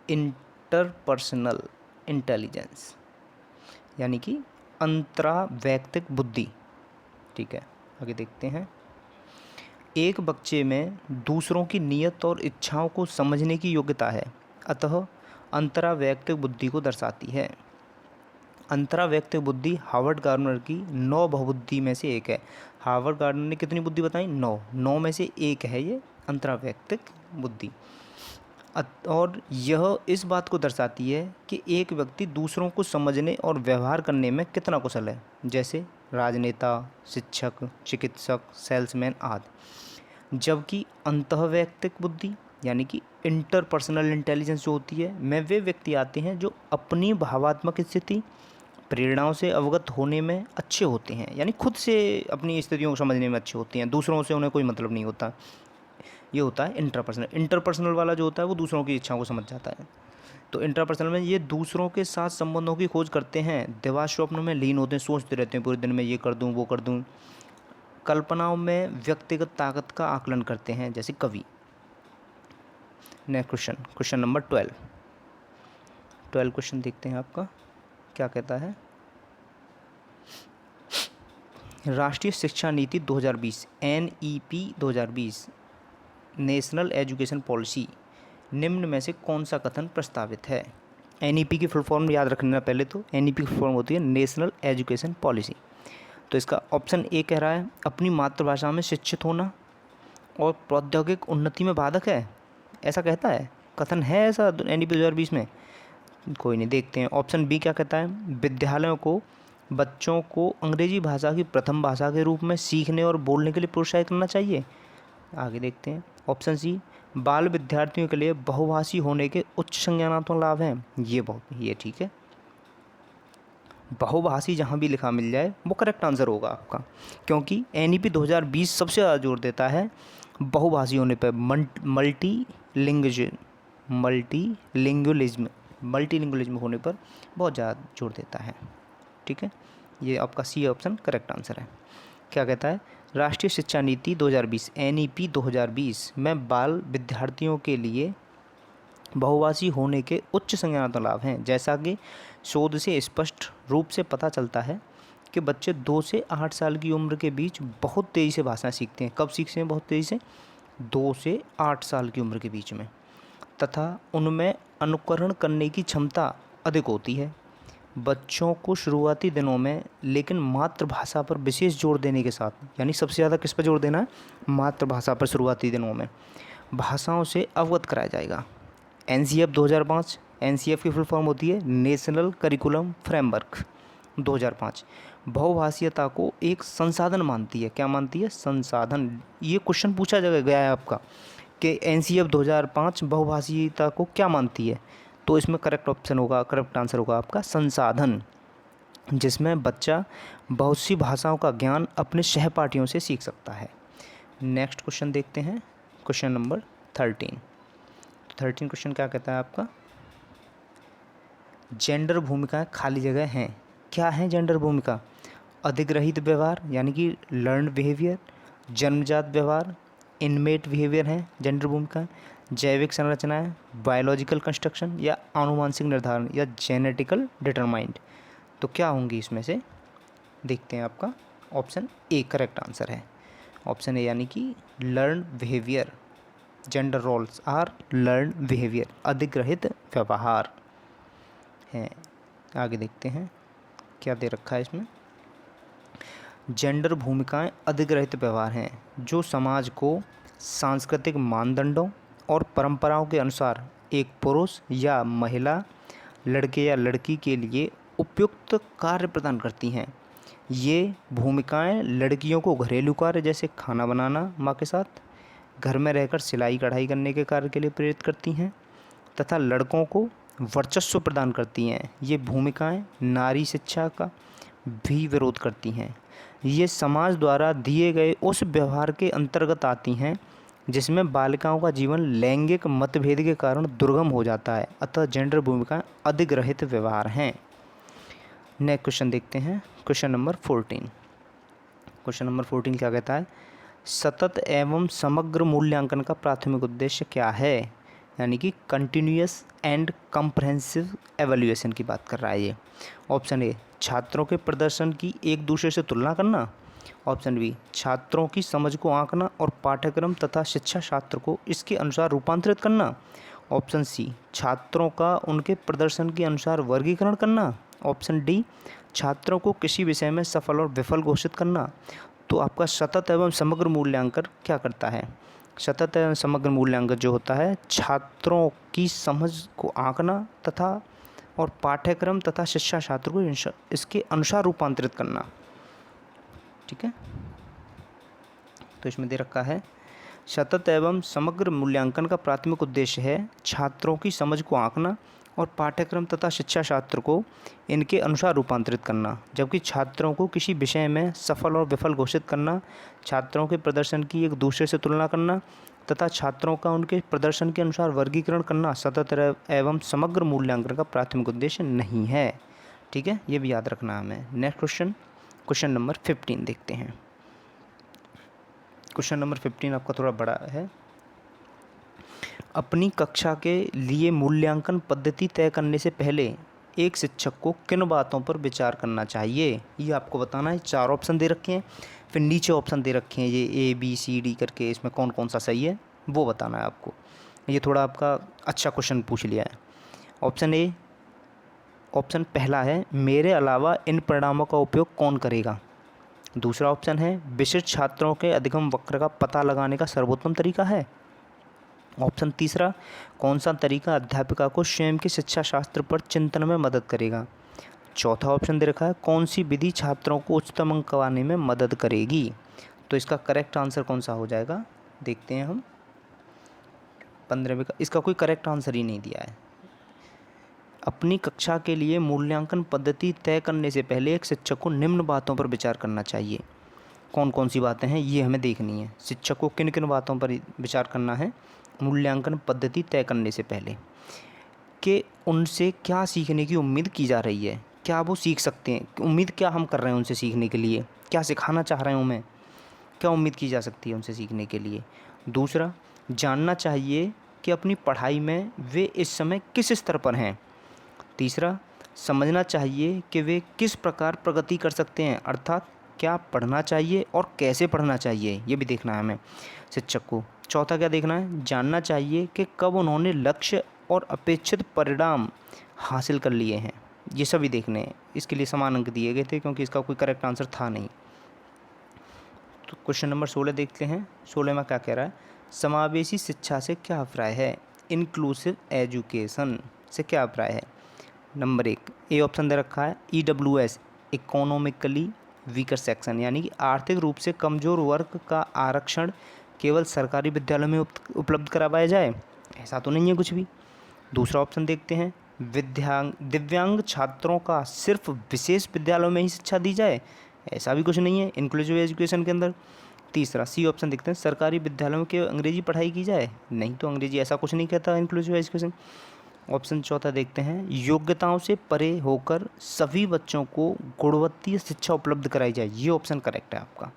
इंटरपर्सनल इंटेलिजेंस, यानी कि अंतरावैयक्तिक बुद्धि। ठीक है, आगे देखते हैं। एक बच्चे में दूसरों की नीयत और इच्छाओं को समझने की योग्यता है, अतः अंतरावैयक्तिक बुद्धि को दर्शाती है। अंतरावैयक्तिक बुद्धि हार्वर्ड गार्डनर की 9 बहुबुद्धि में से एक है। हार्वर्ड गार्डनर ने कितनी बुद्धि बताई? 9 में से एक है ये अंतरावैयक्तिक बुद्धि। और यह इस बात को दर्शाती है कि एक व्यक्ति दूसरों को समझने और व्यवहार करने में कितना कुशल है, जैसे राजनेता, शिक्षक, चिकित्सक, सेल्समैन आदि। जबकि अंतःवैयक्तिक बुद्धि यानी कि इंटरपर्सनल इंटेलिजेंस जो होती है, में वे व्यक्ति आते हैं जो अपनी भावात्मक स्थिति, प्रेरणाओं से अवगत होने में अच्छे होते हैं, यानी खुद से अपनी स्थितियों को समझने में अच्छे होते हैं, दूसरों से उन्हें कोई मतलब नहीं होता। ये होता है इंटरपर्सनल। इंटरपर्सनल वाला जो होता है वो दूसरों की इच्छाओं को समझ जाता है। तो इंटरपर्सनल में ये दूसरों के साथ संबंधों की खोज करते हैं, दिवा स्वप्न में लीन होते हैं, सोचते रहते हैं पूरे दिन में ये कर दूं वो कर दूं। कल्पनाओं में व्यक्तिगत ताकत का आकलन करते हैं, जैसे कवि। Next question, question number 12 question देखते हैं आपका क्या कहता है। राष्ट्रीय शिक्षा नीति 2020 NEP 2020 नेशनल एजुकेशन पॉलिसी निम्न में से कौन सा कथन प्रस्तावित है? NEP की फुल फॉर्म याद रखना पहले तो। NEP की फुल फॉर्म होती है नेशनल एजुकेशन पॉलिसी। तो इसका ऑप्शन ए कह रहा है अपनी मातृभाषा में शिक्षित होना और प्रौद्योगिक उन्नति में बाधक है, ऐसा कहता है, कथन है ऐसा NEP 2020 में? कोई नहीं, देखते हैं। ऑप्शन बी क्या कहता है, विद्यालयों को बच्चों को अंग्रेजी भाषा की प्रथम भाषा के रूप में सीखने और बोलने के लिए प्रोत्साहित करना चाहिए। आगे देखते हैं। ऑप्शन सी, बाल विद्यार्थियों के लिए बहुभाषी होने के उच्च संज्ञानात्मक लाभ हैं। ये ठीक है, बहुभाषी जहाँ भी लिखा मिल जाए वो करेक्ट आंसर होगा आपका, क्योंकि NEP 2020 सबसे ज़्यादा जोर देता है बहुभाषी होने पर, मल्टीलिंगुअलिज्म होने पर बहुत ज़्यादा जोर देता है। ठीक है, ये आपका सी ऑप्शन करेक्ट आंसर है। क्या कहता है, राष्ट्रीय शिक्षा नीति 2020 NEP 2020 में बाल विद्यार्थियों के लिए बहुभाषी होने के उच्च संज्ञानात्मक लाभ हैं। जैसा कि शोध से स्पष्ट रूप से पता चलता है कि बच्चे 2 से 8 साल की उम्र के बीच बहुत तेज़ी से भाषा सीखते हैं। कब सीखते हैं बहुत तेज़ी से? 2 से 8 साल की उम्र के बीच में, तथा उनमें अनुकरण करने की क्षमता अधिक होती है। बच्चों को शुरुआती दिनों में लेकिन मातृभाषा पर विशेष जोर देने के साथ, यानी सबसे ज़्यादा किस पर जोर देना है? मातृभाषा पर शुरुआती दिनों में भाषाओं से अवगत कराया जाएगा। NCF 2005, NCF की फुल फॉर्म होती है नेशनल करिकुलम फ्रेमवर्क 2005, बहुभाषीयता को एक संसाधन मानती है। क्या मानती है? संसाधन। ये क्वेश्चन पूछा गया है आपका कि NCF 2005 बहुभाषीयता को क्या मानती है, तो इसमें करेक्ट आंसर होगा आपका संसाधन, जिसमें बच्चा बहुत सी भाषाओं का ज्ञान अपने सहपाठियों से सीख सकता है। नेक्स्ट क्वेश्चन देखते हैं, क्वेश्चन नंबर 13 क्वेश्चन क्या कहता है आपका, जेंडर भूमिकाएं खाली जगह हैं। क्या है जेंडर भूमिका? अधिग्रहित व्यवहार यानी कि लर्न बिहेवियर, जन्मजात व्यवहार, इनमेट बिहेवियर है जेंडर भूमिका, जैविक संरचनाएं, बायोलॉजिकल कंस्ट्रक्शन, या आनुवांशिक निर्धारण या जेनेटिकल डिटरमाइंड। तो क्या होंगी इसमें से? देखते हैं। आपका ऑप्शन ए करेक्ट आंसर है। ऑप्शन ए यानी कि learn behaviour, gender roles are learn behaviour, अधिग्रहित व्यवहार है। आगे देखते हैं क्या दे रखा है इसमें। जेंडर भूमिकाएं अधिग्रहित व्यवहार हैं जो समाज को सांस्कृतिक मानदंडों और परंपराओं के अनुसार एक पुरुष या महिला, लड़के या लड़की के लिए उपयुक्त कार्य प्रदान करती हैं। ये भूमिकाएं लड़कियों को घरेलू कार्य जैसे खाना बनाना माँ के साथ, घर में रहकर सिलाई कढ़ाई करने के कार्य के लिए प्रेरित करती हैं, तथा लड़कों को वर्चस्व प्रदान करती हैं। ये भूमिकाएं नारी शिक्षा का भी विरोध करती हैं। ये समाज द्वारा दिए गए उस व्यवहार के अंतर्गत आती हैं जिसमें बालिकाओं का जीवन लैंगिक मतभेद के कारण दुर्गम हो जाता है, अतः जेंडर भूमिकाएं अधिग्रहित व्यवहार हैं। नेक्स्ट क्वेश्चन देखते हैं, क्वेश्चन नंबर 14 क्या कहता है, सतत एवं समग्र मूल्यांकन का प्राथमिक उद्देश्य क्या है? यानी कि कंटिन्यूअस एंड कम्प्रहेंसिव एवैल्यूएशन की बात कर रहा है ये। ऑप्शन ए, छात्रों के प्रदर्शन की एक दूसरे से तुलना करना। ऑप्शन बी, छात्रों की समझ को आंकना और पाठ्यक्रम तथा शिक्षा शास्त्र को इसके अनुसार रूपांतरित करना। ऑप्शन सी, छात्रों का उनके प्रदर्शन के अनुसार वर्गीकरण करना। ऑप्शन डी, छात्रों को किसी विषय में सफल और विफल घोषित करना। तो आपका सतत एवं समग्र मूल्यांकन क्या करता है? सतत एवं समग्र मूल्यांकन जो होता है, छात्रों की समझ को आंकना तथा और पाठ्यक्रम तथा शिक्षा शास्त्र को इसके अनुसार रूपांतरित करना। ठीक है, तो इसमें दे रखा है सतत एवं समग्र मूल्यांकन का प्राथमिक उद्देश्य है छात्रों की समझ को आंकना और पाठ्यक्रम तथा शिक्षा शास्त्र को इनके अनुसार रूपांतरित करना, जबकि छात्रों को किसी विषय में सफल और विफल घोषित करना, छात्रों के प्रदर्शन की एक दूसरे से तुलना करना तथा छात्रों का उनके प्रदर्शन के अनुसार वर्गीकरण करना सतत एवं समग्र मूल्यांकन का प्राथमिक उद्देश्य नहीं है। ठीक है, ये भी याद रखना हमें। नेक्स्ट क्वेश्चन नंबर 15 देखते हैं। क्वेश्चन नंबर 15 आपका थोड़ा बड़ा है। अपनी कक्षा के लिए मूल्यांकन पद्धति तय करने से पहले एक शिक्षक को किन बातों पर विचार करना चाहिए, ये आपको बताना है। 4 ऑप्शन दे रखे हैं, फिर नीचे ऑप्शन दे रखे हैं ये ABCD करके, इसमें कौन कौन सा सही है वो बताना है आपको। ये थोड़ा आपका अच्छा क्वेश्चन पूछ लिया है। ऑप्शन पहला है, मेरे अलावा इन परिणामों का उपयोग कौन करेगा। दूसरा ऑप्शन है, विशिष्ट छात्रों के अधिगम वक्र का पता लगाने का सर्वोत्तम तरीका है। ऑप्शन तीसरा, कौन सा तरीका अध्यापिका को स्वयं के शिक्षा शास्त्र पर चिंतन में मदद करेगा। चौथा ऑप्शन दे रखा है, कौन सी विधि छात्रों को उच्चतम अंक पाने में मदद करेगी। तो इसका करेक्ट आंसर कौन सा हो जाएगा, देखते हैं हम। 15वें का इसका कोई करेक्ट आंसर ही नहीं दिया है। अपनी कक्षा के लिए मूल्यांकन पद्धति तय करने से पहले एक शिक्षक को निम्न बातों पर विचार करना चाहिए। कौन कौन सी बातें हैं ये हमें देखनी है। शिक्षक को किन किन बातों पर विचार करना है मूल्यांकन पद्धति तय करने से पहले, कि उनसे क्या सीखने की उम्मीद की जा रही है, क्या वो सीख सकते हैं, उम्मीद क्या हम कर रहे हैं उनसे सीखने के लिए, क्या सिखाना चाह रहे हैं उन्हें, क्या उम्मीद की जा सकती है उनसे सीखने के लिए। दूसरा, जानना चाहिए कि अपनी पढ़ाई में वे इस समय किस स्तर पर हैं। तीसरा, समझना चाहिए कि वे किस प्रकार प्रगति कर सकते हैं, अर्थात क्या पढ़ना चाहिए और कैसे पढ़ना चाहिए, ये भी देखना है हमें शिक्षक को। चौथा क्या देखना है, जानना चाहिए कि कब उन्होंने लक्ष्य और अपेक्षित परिणाम हासिल कर लिए हैं, ये सभी देखने हैं। इसके लिए समान अंक दिए गए थे क्योंकि इसका कोई करेक्ट आंसर था नहीं। तो क्वेश्चन नंबर 16 देखते हैं। 16 में क्या कह रहा है, समावेशी शिक्षा से क्या अभिप्राय है, इंक्लूसिव एजुकेशन से क्या अभिप्राय है। नंबर 1, ए ऑप्शन दे रखा है, EWS इकोनॉमिकली वीकर सेक्शन, यानी कि आर्थिक रूप से कमज़ोर वर्ग का आरक्षण केवल सरकारी विद्यालयों में उपलब्ध करवाया जाए, ऐसा तो नहीं है कुछ भी। दूसरा ऑप्शन देखते हैं, दिव्यांग छात्रों का सिर्फ विशेष विद्यालयों में ही शिक्षा दी जाए, ऐसा भी कुछ नहीं है इंक्लूसिव एजुकेशन के अंदर। तीसरा सी ऑप्शन देखते हैं, सरकारी विद्यालयों के अंग्रेजी पढ़ाई की जाए, नहीं तो अंग्रेजी ऐसा कुछ नहीं कहता इंक्लूसिव एजुकेशन। ऑप्शन चौथा देखते हैं, योग्यताओं से परे होकर सभी बच्चों को गुणवत्तीय शिक्षा उपलब्ध कराई जाए, ये ऑप्शन करेक्ट है आपका।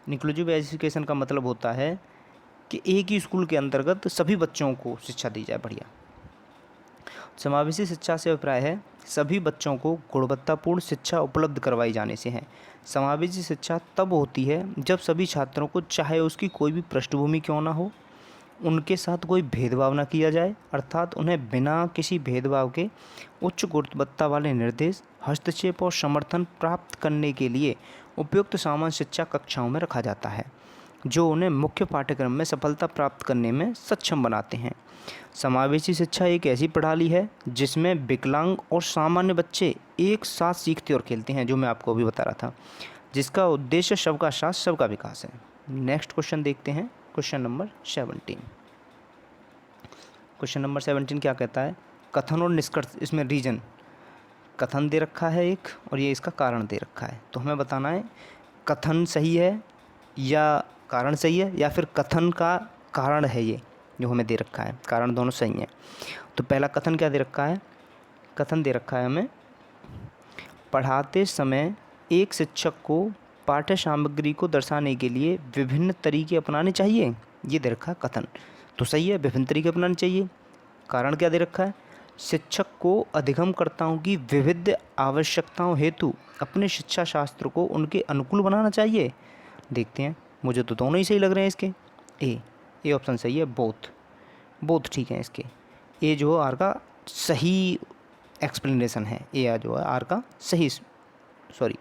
इंक्लूसिव एजुकेशन का मतलब होता है कि एक ही स्कूल के अंतर्गत सभी बच्चों को शिक्षा दी जाए बढ़िया। समावेशी शिक्षा से अभिप्राय है सभी बच्चों को गुणवत्तापूर्ण शिक्षा उपलब्ध करवाई जाने से है। समावेशी शिक्षा तब होती है जब सभी छात्रों को, चाहे उसकी कोई भी पृष्ठभूमि क्यों ना हो, उनके साथ कोई भेदभाव ना किया जाए, अर्थात उन्हें बिना किसी भेदभाव के उच्च गुणवत्ता वाले निर्देश, हस्तक्षेप और समर्थन प्राप्त करने के लिए उपयुक्त सामान्य शिक्षा कक्षाओं में रखा जाता है, जो उन्हें मुख्य पाठ्यक्रम में सफलता प्राप्त करने में सक्षम बनाते हैं। समावेशी शिक्षा एक ऐसी प्रणाली है जिसमें विकलांग और सामान्य बच्चे एक साथ सीखते और खेलते हैं, जो मैं आपको अभी बता रहा था, जिसका उद्देश्य सबका साथ सबका विकास है। नेक्स्ट क्वेश्चन देखते हैं, क्वेश्चन नंबर 17। क्वेश्चन नंबर 17 क्या कहता है, कथन और निष्कर्ष, इसमें रीजन, कथन दे रखा है एक और ये इसका कारण दे रखा है, तो हमें बताना है कथन सही है या कारण सही है, या फिर कथन का कारण है ये जो हमें दे रखा है, कारण दोनों सही हैं। तो पहला कथन क्या दे रखा है, कथन दे रखा है हमें, पढ़ाते समय एक शिक्षक को पाठ्य सामग्री को दर्शाने के लिए विभिन्न तरीके अपनाने चाहिए, ये दे रखा है कथन, तो सही है, विभिन्न तरीके अपनाने चाहिए। कारण क्या दे रखा है, शिक्षक को अधिगमकर्ताओं की विविध आवश्यकताओं हेतु अपने शिक्षा शास्त्र को उनके अनुकूल बनाना चाहिए। देखते हैं, मुझे तो दोनों ही सही लग रहे हैं इसके। ए ऑप्शन सही है, बोथ बोथ ठीक है इसके। ए जो आर का सही एक्सप्लेनेशन है, ए जो है आर का सही, सॉरी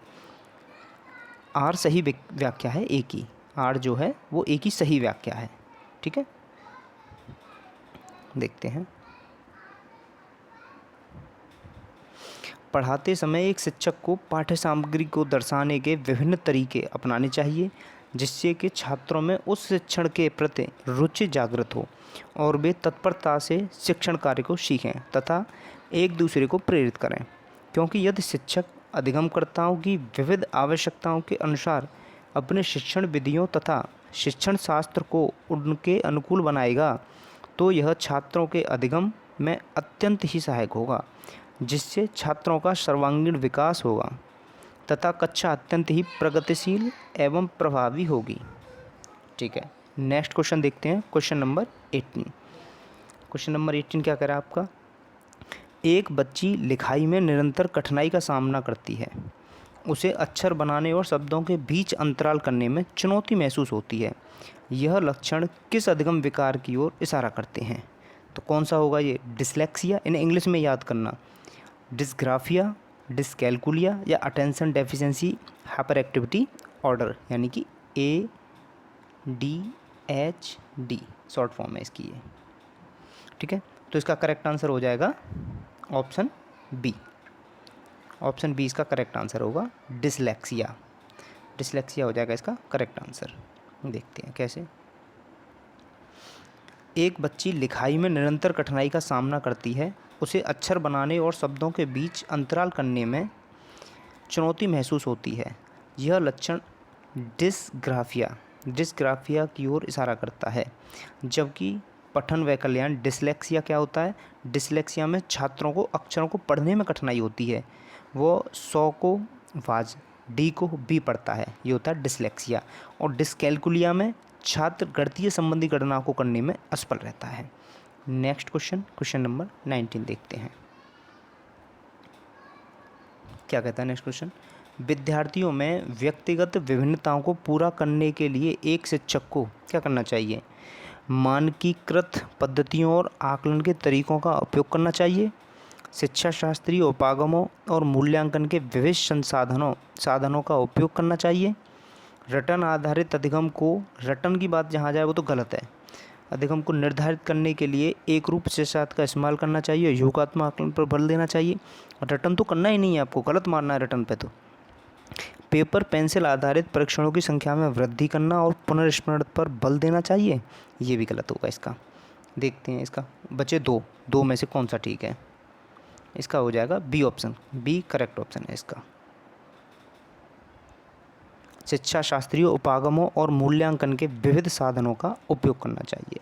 आर सही व्याख्या है ए की, आर जो है वो ए की सही व्याख्या है। ठीक है, देखते हैं। पढ़ाते समय एक शिक्षक को पाठ्य सामग्री को दर्शाने के विभिन्न तरीके अपनाने चाहिए, जिससे कि छात्रों में उस शिक्षण के प्रति रुचि जागृत हो और वे तत्परता से शिक्षण कार्य को सीखें तथा एक दूसरे को प्रेरित करें। क्योंकि यदि शिक्षक अधिगमकर्ताओं की विविध आवश्यकताओं के अनुसार अपने शिक्षण विधियों तथा शिक्षण शास्त्र को उनके अनुकूल बनाएगा, तो यह छात्रों के अधिगम में अत्यंत ही सहायक होगा, जिससे छात्रों का सर्वांगीण विकास होगा तथा कक्षा अत्यंत ही प्रगतिशील एवं प्रभावी होगी। ठीक है, नेक्स्ट क्वेश्चन देखते हैं, क्वेश्चन नंबर 18। क्वेश्चन नंबर 18 क्या कह रहा है आपका? एक बच्ची लिखाई में निरंतर कठिनाई का सामना करती है। उसे अक्षर बनाने और शब्दों के बीच अंतराल करने में चुनौती महसूस होती है। यह लक्षण किस अधिगम विकार की ओर इशारा करते हैं? तो कौन सा होगा ये? डिसलेक्सिया, इन्हें इंग्लिश में याद करना, डिस्ग्राफिया, डिसकैलकुलिया या attention deficiency hyper activity order, यानी कि ADHD शॉर्ट फॉर्म है इसकी ये। ठीक है, तो इसका करेक्ट आंसर हो जाएगा ऑप्शन बी। ऑप्शन बी इसका करेक्ट आंसर होगा, डिसलेक्सिया। डिसलेक्सिया हो जाएगा इसका करेक्ट आंसर। देखते हैं कैसे। एक बच्ची लिखाई में निरंतर कठिनाई का सामना करती है। उसे अक्षर बनाने और शब्दों के बीच अंतराल करने में चुनौती महसूस होती है। यह लक्षण डिस्ग्राफिया की ओर इशारा करता है। जबकि पठन वैकल्यन डिसलेक्सिया क्या होता है? डिसलेक्सिया में छात्रों को अक्षरों को पढ़ने में कठिनाई होती है। वो 100 को वाज, डी को बी पढ़ता है, ये होता है डिसलेक्सिया। और डिसकैलकुलिया में छात्र गणितीय संबंधी गणना को करने में असफल रहता है। नेक्स्ट क्वेश्चन, क्वेश्चन नंबर 19 देखते हैं क्या कहता है नेक्स्ट क्वेश्चन। विद्यार्थियों में व्यक्तिगत विभिन्नताओं को पूरा करने के लिए एक शिक्षक को क्या करना चाहिए? मानकीकृत पद्धतियों और आकलन के तरीकों का उपयोग करना चाहिए। शिक्षा शास्त्रीय उपागमों और मूल्यांकन के विविध साधनों का उपयोग करना चाहिए। रटन आधारित अधिगम को, रटन की बात जहाँ जाए वो तो गलत है, अधिगम को निर्धारित करने के लिए एक रूप शिक्षार्थ का इस्तेमाल करना चाहिए। योगात्मक आकलन पर बल देना चाहिए। रटन तो करना ही नहीं है, आपको गलत मारना है रटन पे तो। पेपर पेंसिल आधारित परीक्षणों की संख्या में वृद्धि करना और पुनर्स्मरण पर बल देना चाहिए, ये भी गलत होगा इसका। देखते हैं इसका, बचे दो में से कौन सा ठीक है? इसका हो जाएगा B option, B correct option है इसका। शिक्षा शास्त्रीय उपागमों और मूल्यांकन के विविध साधनों का उपयोग करना चाहिए।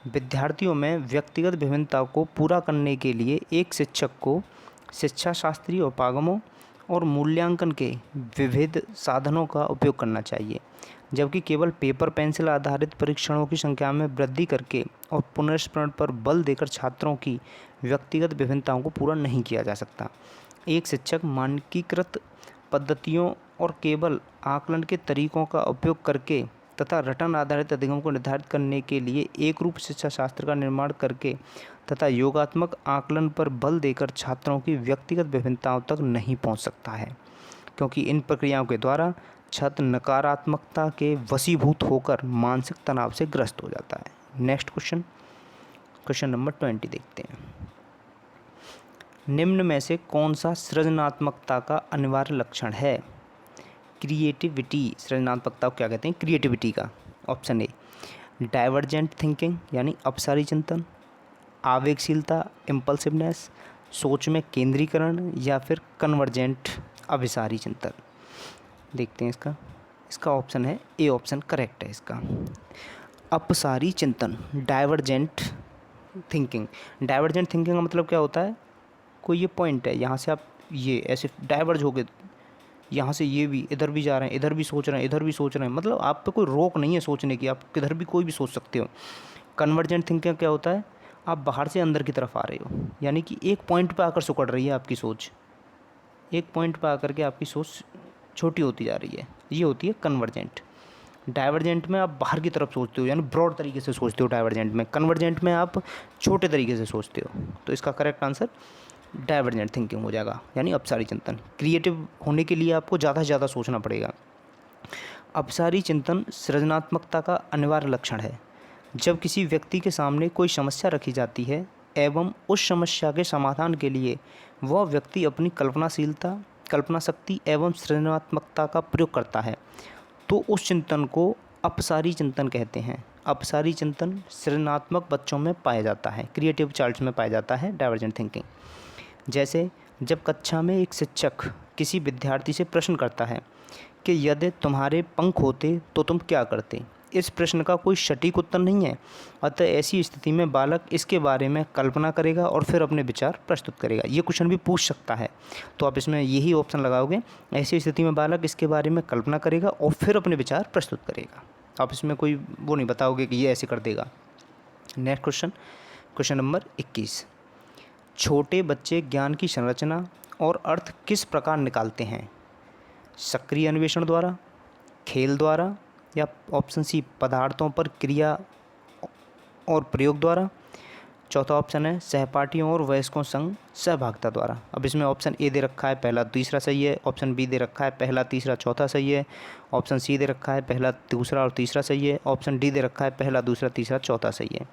विद्यार्थियों में व्यक्तिगत विभिन्नता को पूरा करने के लिए एक शिक्षक को शिक्षा शास्त्रीय उपागमों और मूल्यांकन के विविध साधनों का उपयोग करना चाहिए। जबकि केवल पेपर पेंसिल आधारित परीक्षणों की संख्या में वृद्धि करके और पुनर्स्मरण पर बल देकर छात्रों की व्यक्तिगत विभिन्नताओं को पूरा नहीं किया जा सकता। एक शिक्षक मानकीकृत पद्धतियों और केवल आकलन के तरीकों का उपयोग करके तथा रटन आधारित अधिगम को निर्धारित करने के लिए एक रूप शिक्षा शास्त्र का निर्माण करके तथा योगात्मक आकलन पर बल देकर छात्रों की व्यक्तिगत विभिन्नताओं तक नहीं पहुंच सकता है, क्योंकि इन प्रक्रियाओं के द्वारा छात्र नकारात्मकता के वशीभूत होकर मानसिक तनाव से ग्रस्त हो जाता है। नेक्स्ट क्वेश्चन, क्वेश्चन नंबर 20 देखते हैं। निम्न में से कौन सा सृजनात्मकता का अनिवार्य लक्षण है? क्रिएटिविटी, सृजनात्मकता को क्या कहते हैं? क्रिएटिविटी का। ऑप्शन ए डाइवर्जेंट थिंकिंग यानी अपसारी चिंतन, आवेगशीलता इम्पल्सिवनेस, सोच में केंद्रीकरण या फिर कन्वर्जेंट अभिसारी चिंतन। देखते हैं इसका ऑप्शन है ए ऑप्शन करेक्ट है इसका, अपसारी चिंतन, डाइवर्जेंट थिंकिंग। डाइवर्जेंट थिंकिंग का मतलब क्या होता है? कोई ये पॉइंट है, यहाँ से आप ये ऐसे डाइवर्ज हो गए, यहाँ से ये भी इधर भी जा रहे हैं, इधर भी सोच रहे हैं, इधर भी सोच रहे हैं, मतलब आप पे कोई रोक नहीं है सोचने की, आप किधर भी कोई भी सोच सकते हो। कन्वर्जेंट थिंकिंग क्या होता है, आप बाहर से अंदर की तरफ आ रहे हो, यानी कि एक पॉइंट पे आकर सिकुड़ रही है आपकी सोच, एक पॉइंट पे आकर के आपकी सोच छोटी होती जा रही है, ये होती है कन्वर्जेंट। डाइवर्जेंट में आप बाहर की तरफ सोचते हो, यानी ब्रॉड तरीके से सोचते हो डाइवर्जेंट में। कन्वर्जेंट में आप छोटे तरीके से सोचते हो। तो इसका करेक्ट आंसर डाइवर्जेंट थिंकिंग हो जाएगा, यानी अपसारी चिंतन। क्रिएटिव होने के लिए आपको ज़्यादा से ज़्यादा सोचना पड़ेगा। अपसारी चिंतन सृजनात्मकता का अनिवार्य लक्षण है। जब किसी व्यक्ति के सामने कोई समस्या रखी जाती है एवं उस समस्या के समाधान के लिए वह व्यक्ति अपनी कल्पनाशीलता, कल्पना शक्ति एवं सृजनात्मकता का प्रयोग करता है, तो उस चिंतन को अपसारी चिंतन कहते हैं। अपसारी चिंतन सृजनात्मक बच्चों में पाया जाता है, क्रिएटिव चाइल्ड्स में पाया जाता है डाइवर्जेंट थिंकिंग। जैसे जब कक्षा में एक शिक्षक किसी विद्यार्थी से प्रश्न करता है कि यदि तुम्हारे पंख होते तो तुम क्या करते। इस प्रश्न का कोई सटीक उत्तर नहीं है, अतः ऐसी स्थिति में बालक इसके बारे में कल्पना करेगा और फिर अपने विचार प्रस्तुत करेगा। ये क्वेश्चन भी पूछ सकता है, तो आप इसमें यही ऑप्शन लगाओगे। ऐसी स्थिति में बालक इसके बारे में कल्पना करेगा और फिर अपने विचार प्रस्तुत करेगा। आप इसमें कोई वो नहीं बताओगे कि ये ऐसे कर देगा। Next question, question number 21। छोटे बच्चे ज्ञान की संरचना और अर्थ किस प्रकार निकालते हैं? सक्रिय अन्वेषण द्वारा, खेल द्वारा, या ऑप्शन सी पदार्थों पर क्रिया और प्रयोग द्वारा। चौथा ऑप्शन है सहपाठियों और वयस्कों संग सहभागिता द्वारा। अब इसमें ऑप्शन ए दे रखा है पहला तीसरा सही है, ऑप्शन बी दे रखा है पहला तीसरा चौथा सही है, ऑप्शन सी दे रखा है पहला दूसरा और तीसरा सही है, ऑप्शन डी दे रखा है पहला दूसरा तीसरा चौथा सही है।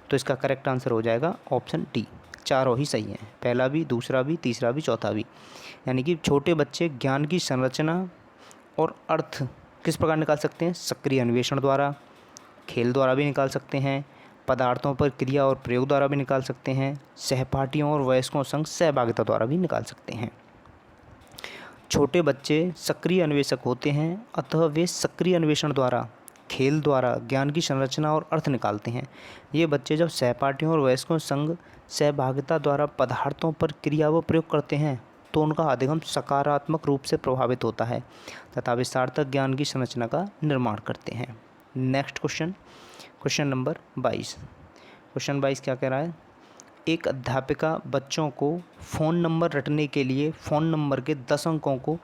तो इसका करेक्ट आंसर हो जाएगा ऑप्शन डी, चारों ही सही हैं, पहला भी, दूसरा भी, तीसरा भी, चौथा भी। यानी कि छोटे बच्चे ज्ञान की संरचना और अर्थ किस प्रकार निकाल सकते हैं? सक्रिय अन्वेषण द्वारा, खेल द्वारा भी निकाल सकते हैं, पदार्थों पर क्रिया और प्रयोग द्वारा भी निकाल सकते हैं, सहपाठियों और वयस्कों संग सहभागिता द्वारा भी निकाल सकते हैं। छोटे बच्चे सक्रिय अन्वेषक होते हैं, अतः वे सक्रिय अन्वेषण द्वारा, खेल द्वारा ज्ञान की संरचना और अर्थ निकालते हैं। ये बच्चे जब सहपाठियों और वयस्कों संग सहभागिता द्वारा पदार्थों पर क्रिया व प्रयोग करते हैं तो उनका अधिगम सकारात्मक रूप से प्रभावित होता है तथा वे सार्थक ज्ञान की संरचना का निर्माण करते हैं। Next question, question number 22। Question 22 क्या कह रहा है? एक अध्यापिका बच्चों को फ़ोन नंबर रटने के लिए फ़ोन नंबर के 10 अंकों को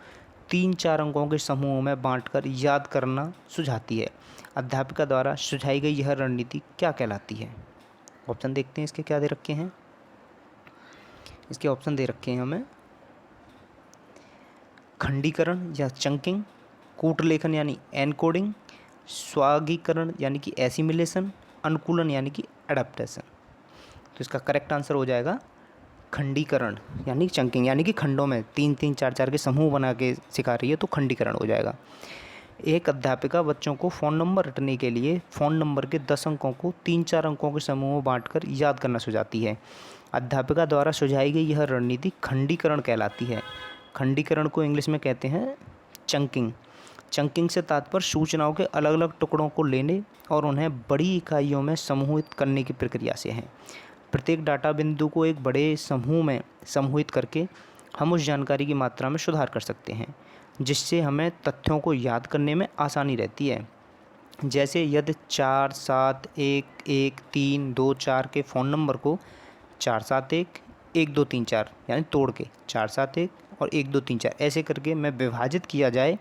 3-4 अंकों के समूहों में बांटकर याद करना सुझाती है। अध्यापिका द्वारा सुझाई गई यह रणनीति क्या कहलाती है? ऑप्शन देखते हैं इसके क्या दे रखे हैं। इसके ऑप्शन दे रखे हैं हमें खंडीकरण या चंकिंग, कूटलेखन यानी एनकोडिंग, स्वागीकरण यानी कि एसिमिलेशन, अनुकूलन यानी कि एडाप्टेशन। तो इसका करेक्ट आंसर हो जाएगा खंडीकरण यानी चंकिंग, यानी कि खंडों में 3-3, 4-4 के समूह बना के सिखा रही है, तो खंडीकरण हो जाएगा। एक अध्यापिका बच्चों को फ़ोन नंबर रटने के लिए फ़ोन नंबर के 10 अंकों को 3-4 अंकों के समूह में बांटकर याद करना सुझाती है। अध्यापिका द्वारा सुझाई गई यह रणनीति खंडीकरण कहलाती है। खंडीकरण को इंग्लिश में कहते हैं चंकिंग। चंकिंग से तात्पर्य सूचनाओं के अलग अलग टुकड़ों को लेने और उन्हें बड़ी इकाइयों में समूहित करने की प्रक्रिया से है। प्रत्येक डाटा बिंदु को एक बड़े समूह में समूहित करके हम उस जानकारी की मात्रा में सुधार कर सकते हैं, जिससे हमें तथ्यों को याद करने में आसानी रहती है। जैसे यदि 4711324 के फ़ोन नंबर को 4711234 यानी तोड़ के 471 और 1234 ऐसे करके मैं विभाजित किया जाए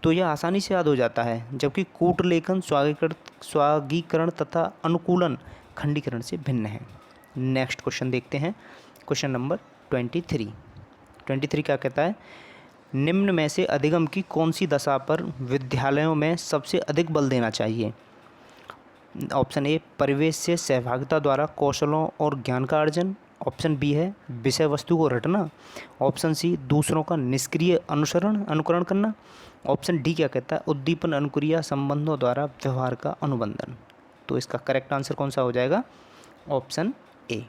तो यह आसानी से याद हो जाता है, जबकि कूटलेखन स्वागीकरण तथा अनुकूलन खंडीकरण से भिन्न है। नेक्स्ट क्वेश्चन देखते हैं, क्वेश्चन नंबर 23 क्या कहता है? निम्न में से अधिगम की कौन सी दशा पर विद्यालयों में सबसे अधिक बल देना चाहिए? ऑप्शन ए परिवेश से सहभागिता द्वारा कौशलों और ज्ञान का अर्जन, ऑप्शन बी है विषय वस्तु को रटना, ऑप्शन सी दूसरों का निष्क्रिय अनुकरण करना, ऑप्शन डी क्या कहता है उद्दीपन अनुक्रिया संबंधों द्वारा व्यवहार का अनुबंधन। तो इसका करेक्ट आंसर कौन सा हो जाएगा? ऑप्शन ए,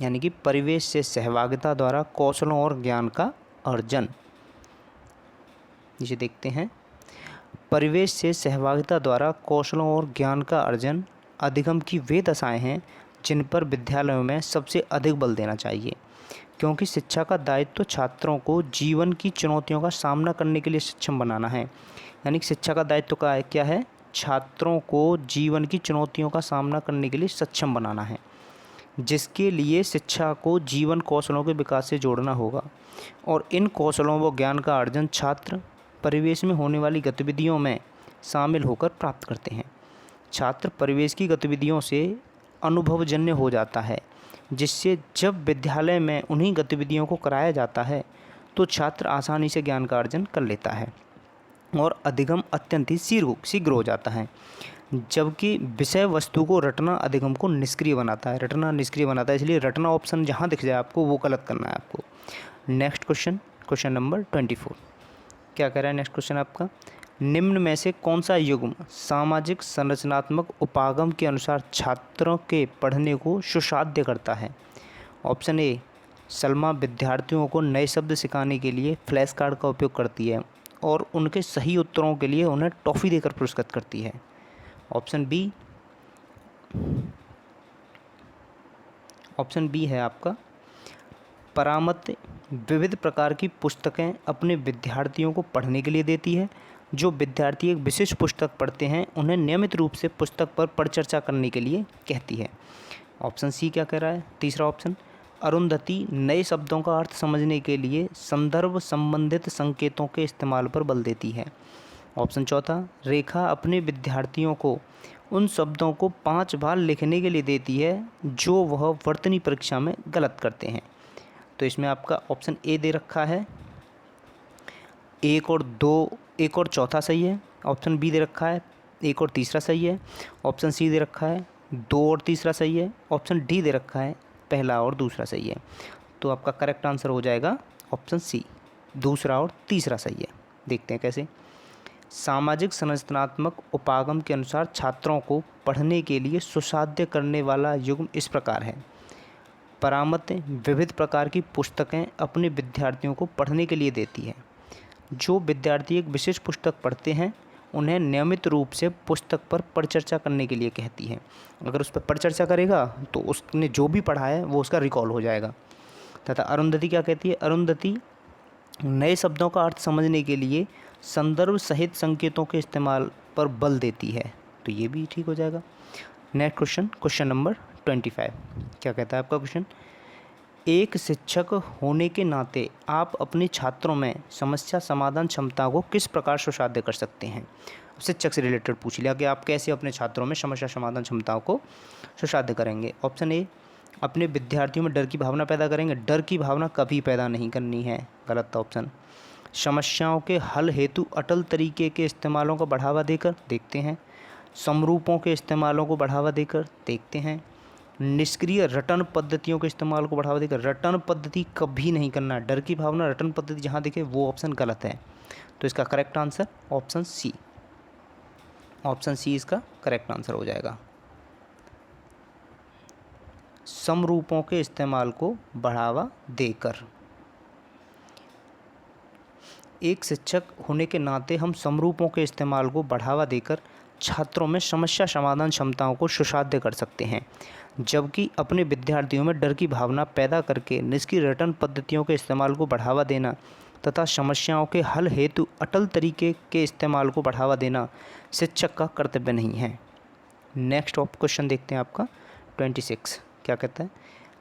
यानी कि परिवेश से सहभागिता द्वारा कौशलों और ज्ञान का अर्जन। नीचे देखते हैं, परिवेश से सहभागिता द्वारा कौशलों और ज्ञान का अर्जन अधिगम की वे दशाएं हैं जिन पर विद्यालयों में सबसे अधिक बल देना चाहिए, क्योंकि शिक्षा का दायित्व छात्रों को जीवन की चुनौतियों का सामना करने के लिए सक्षम बनाना है। यानी कि शिक्षा का दायित्व क्या है? छात्रों को जीवन की चुनौतियों का सामना करने के लिए सक्षम बनाना है, जिसके लिए शिक्षा को जीवन कौशलों के विकास से जोड़ना होगा और इन कौशलों व ज्ञान का अर्जन छात्र परिवेश में होने वाली गतिविधियों में शामिल होकर प्राप्त करते हैं। छात्र परिवेश की गतिविधियों से अनुभवजन्य हो जाता है, जिससे जब विद्यालय में उन्हीं गतिविधियों को कराया जाता है तो छात्र आसानी से ज्ञान का अर्जन कर लेता है और अधिगम अत्यंत ही शीघ्र हो जाता है, जबकि विषय वस्तु को रटना अधिगम को निष्क्रिय बनाता है। रटना निष्क्रिय बनाता है, इसलिए रटना ऑप्शन जहाँ दिख जाए आपको वो गलत करना है आपको। नेक्स्ट क्वेश्चन नंबर 24 क्या कह रहा है नेक्स्ट क्वेश्चन आपका, निम्न में से कौन सा युग्म सामाजिक संरचनात्मक उपागम के अनुसार छात्रों के पढ़ने को सुसाध्य करता है। ऑप्शन ए, सलमा विद्यार्थियों को नए शब्द सिखाने के लिए फ्लैश कार्ड का उपयोग करती है और उनके सही उत्तरों के लिए उन्हें टॉफ़ी देकर पुरस्कृत करती है। ऑप्शन बी है आपका, परामर्श विविध प्रकार की पुस्तकें अपने विद्यार्थियों को पढ़ने के लिए देती है। जो विद्यार्थी एक विशेष पुस्तक पढ़ते हैं उन्हें नियमित रूप से पुस्तक पर परिचर्चा करने के लिए कहती है। ऑप्शन सी क्या कह रहा है, तीसरा ऑप्शन, अरुंधति नए शब्दों का अर्थ समझने के लिए संदर्भ संबंधित संकेतों के इस्तेमाल पर बल देती है। ऑप्शन चौथा, रेखा अपने विद्यार्थियों को उन शब्दों को 5 बार लिखने के लिए देती है जो वह वर्तनी परीक्षा में गलत करते हैं। तो इसमें आपका ऑप्शन ए दे रखा है, एक और चौथा सही है। ऑप्शन बी दे रखा है, एक और तीसरा सही है। ऑप्शन सी दे रखा है, 2 और तीसरा सही है। ऑप्शन डी दे रखा है, पहला और दूसरा सही है। तो आपका करेक्ट आंसर हो जाएगा ऑप्शन सी, दूसरा और तीसरा सही है। देखते हैं कैसे। सामाजिक संरचनात्मक उपागम के अनुसार छात्रों को पढ़ने के लिए सुसाध्य करने वाला युग्म इस प्रकार है। परामर्श विविध प्रकार की पुस्तकें अपने विद्यार्थियों को पढ़ने के लिए देती है। जो विद्यार्थी एक विशेष पुस्तक पढ़ते हैं उन्हें नियमित रूप से पुस्तक पर परिचर्चा करने के लिए कहती है। अगर उस पर परिचर्चा करेगा तो उसने जो भी पढ़ा है वो उसका रिकॉल हो जाएगा। तथा अरुंधति क्या कहती है, अरुंधति नए शब्दों का अर्थ समझने के लिए संदर्भ सहित संकेतों के इस्तेमाल पर बल देती है। तो ये भी ठीक हो जाएगा। नेक्स्ट क्वेश्चन नंबर 25 क्या कहता है आपका क्वेश्चन, एक शिक्षक होने के नाते आप अपने छात्रों में समस्या समाधान क्षमता को किस प्रकार सुसाध्य कर सकते हैं। शिक्षक से रिलेटेड पूछ लिया कि आप कैसे अपने छात्रों में समस्या समाधान क्षमताओं को सुसाध्य करेंगे। ऑप्शन ए, अपने विद्यार्थियों में डर की भावना पैदा करेंगे। डर की भावना कभी पैदा नहीं करनी है, गलत ऑप्शन। समस्याओं के हल हेतु अटल तरीके के इस्तेमालों को बढ़ावा देकर, देखते हैं। समरूपों के इस्तेमालों को बढ़ावा देकर, देखते हैं। निष्क्रिय रटन पद्धतियों के इस्तेमाल को बढ़ावा देकर, रटन पद्धति कभी नहीं करना। डर की भावना रटन पद्धति जहाँ दिखे वो ऑप्शन गलत है। तो इसका करेक्ट आंसर ऑप्शन सी, इसका करेक्ट आंसर हो जाएगा। समरूपों के इस्तेमाल को बढ़ावा देकर, एक शिक्षक होने के नाते हम समरूपों के इस्तेमाल को बढ़ावा देकर छात्रों में समस्या समाधान क्षमताओं को सुसाध्य कर सकते हैं, जबकि अपने विद्यार्थियों में डर की भावना पैदा करके निष्क्रिय रटन पद्धतियों के इस्तेमाल को बढ़ावा देना तथा समस्याओं के हल हेतु अटल तरीके के इस्तेमाल को बढ़ावा देना शिक्षक का कर्तव्य नहीं है। नेक्स्ट क्वेश्चन देखते हैं आपका 26 क्या कहता है,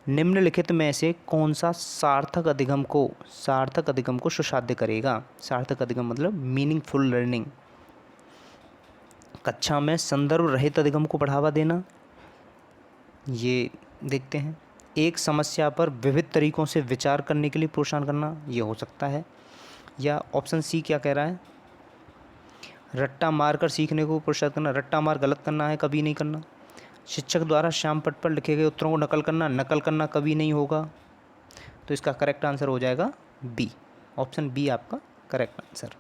निम्नलिखित में से कौन सा सार्थक अधिगम को सुसाध्य करेगा। सार्थक अधिगम मतलब मीनिंगफुल लर्निंग। कक्षा में संदर्भ रहित अधिगम को बढ़ावा देना, ये देखते हैं। एक समस्या पर विविध तरीकों से विचार करने के लिए प्रोत्साहन करना, ये हो सकता है। या ऑप्शन सी क्या कह रहा है, रट्टा मार कर सीखने को प्रोत्साहित करना। रट्टा मार गलत करना है, कभी नहीं करना। शिक्षक द्वारा श्यामपट्ट पर लिखे गए उत्तरों को नकल करना कभी नहीं होगा। तो इसका करेक्ट आंसर हो जाएगा बी, ऑप्शन बी आपका करेक्ट आंसर।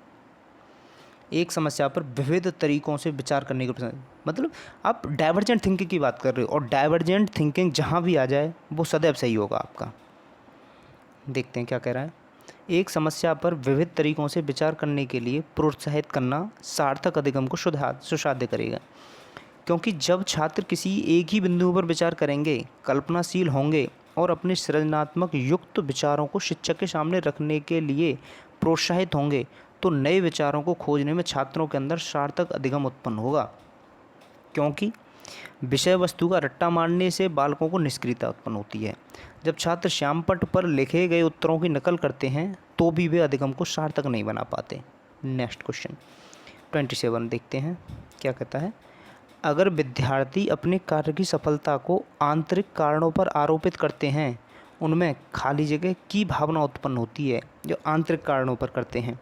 एक समस्या पर विविध तरीकों से विचार करने के मतलब आप डाइवर्जेंट थिंकिंग की बात कर रहे हो, और डाइवर्जेंट थिंकिंग जहाँ भी आ जाए वो सदैव सही होगा आपका। देखते हैं क्या कह रहा है, एक समस्या पर विविध तरीकों से विचार करने के लिए प्रोत्साहित करना सार्थक अधिगम को सुसाध्य करेगा, क्योंकि जब छात्र किसी एक ही बिंदु पर विचार करेंगे, कल्पनाशील होंगे और अपने सृजनात्मक युक्त विचारों को शिक्षक के सामने रखने के लिए प्रोत्साहित होंगे, तो नए विचारों को खोजने में छात्रों के अंदर सार्थक अधिगम उत्पन्न होगा, क्योंकि विषय वस्तु का रट्टा मारने से बालकों को निष्क्रियता उत्पन्न होती है। जब छात्र श्यामपट्ट पर लिखे गए उत्तरों की नकल करते हैं तो भी वे अधिगम को सार्थक नहीं बना पाते। नेक्स्ट क्वेश्चन 27 देखते हैं क्या कहता है। अगर विद्यार्थी अपने कार्य की सफलता को आंतरिक कारणों पर आरोपित करते हैं, उनमें खाली जगह की भावना उत्पन्न होती है। जो आंतरिक कारणों पर करते हैं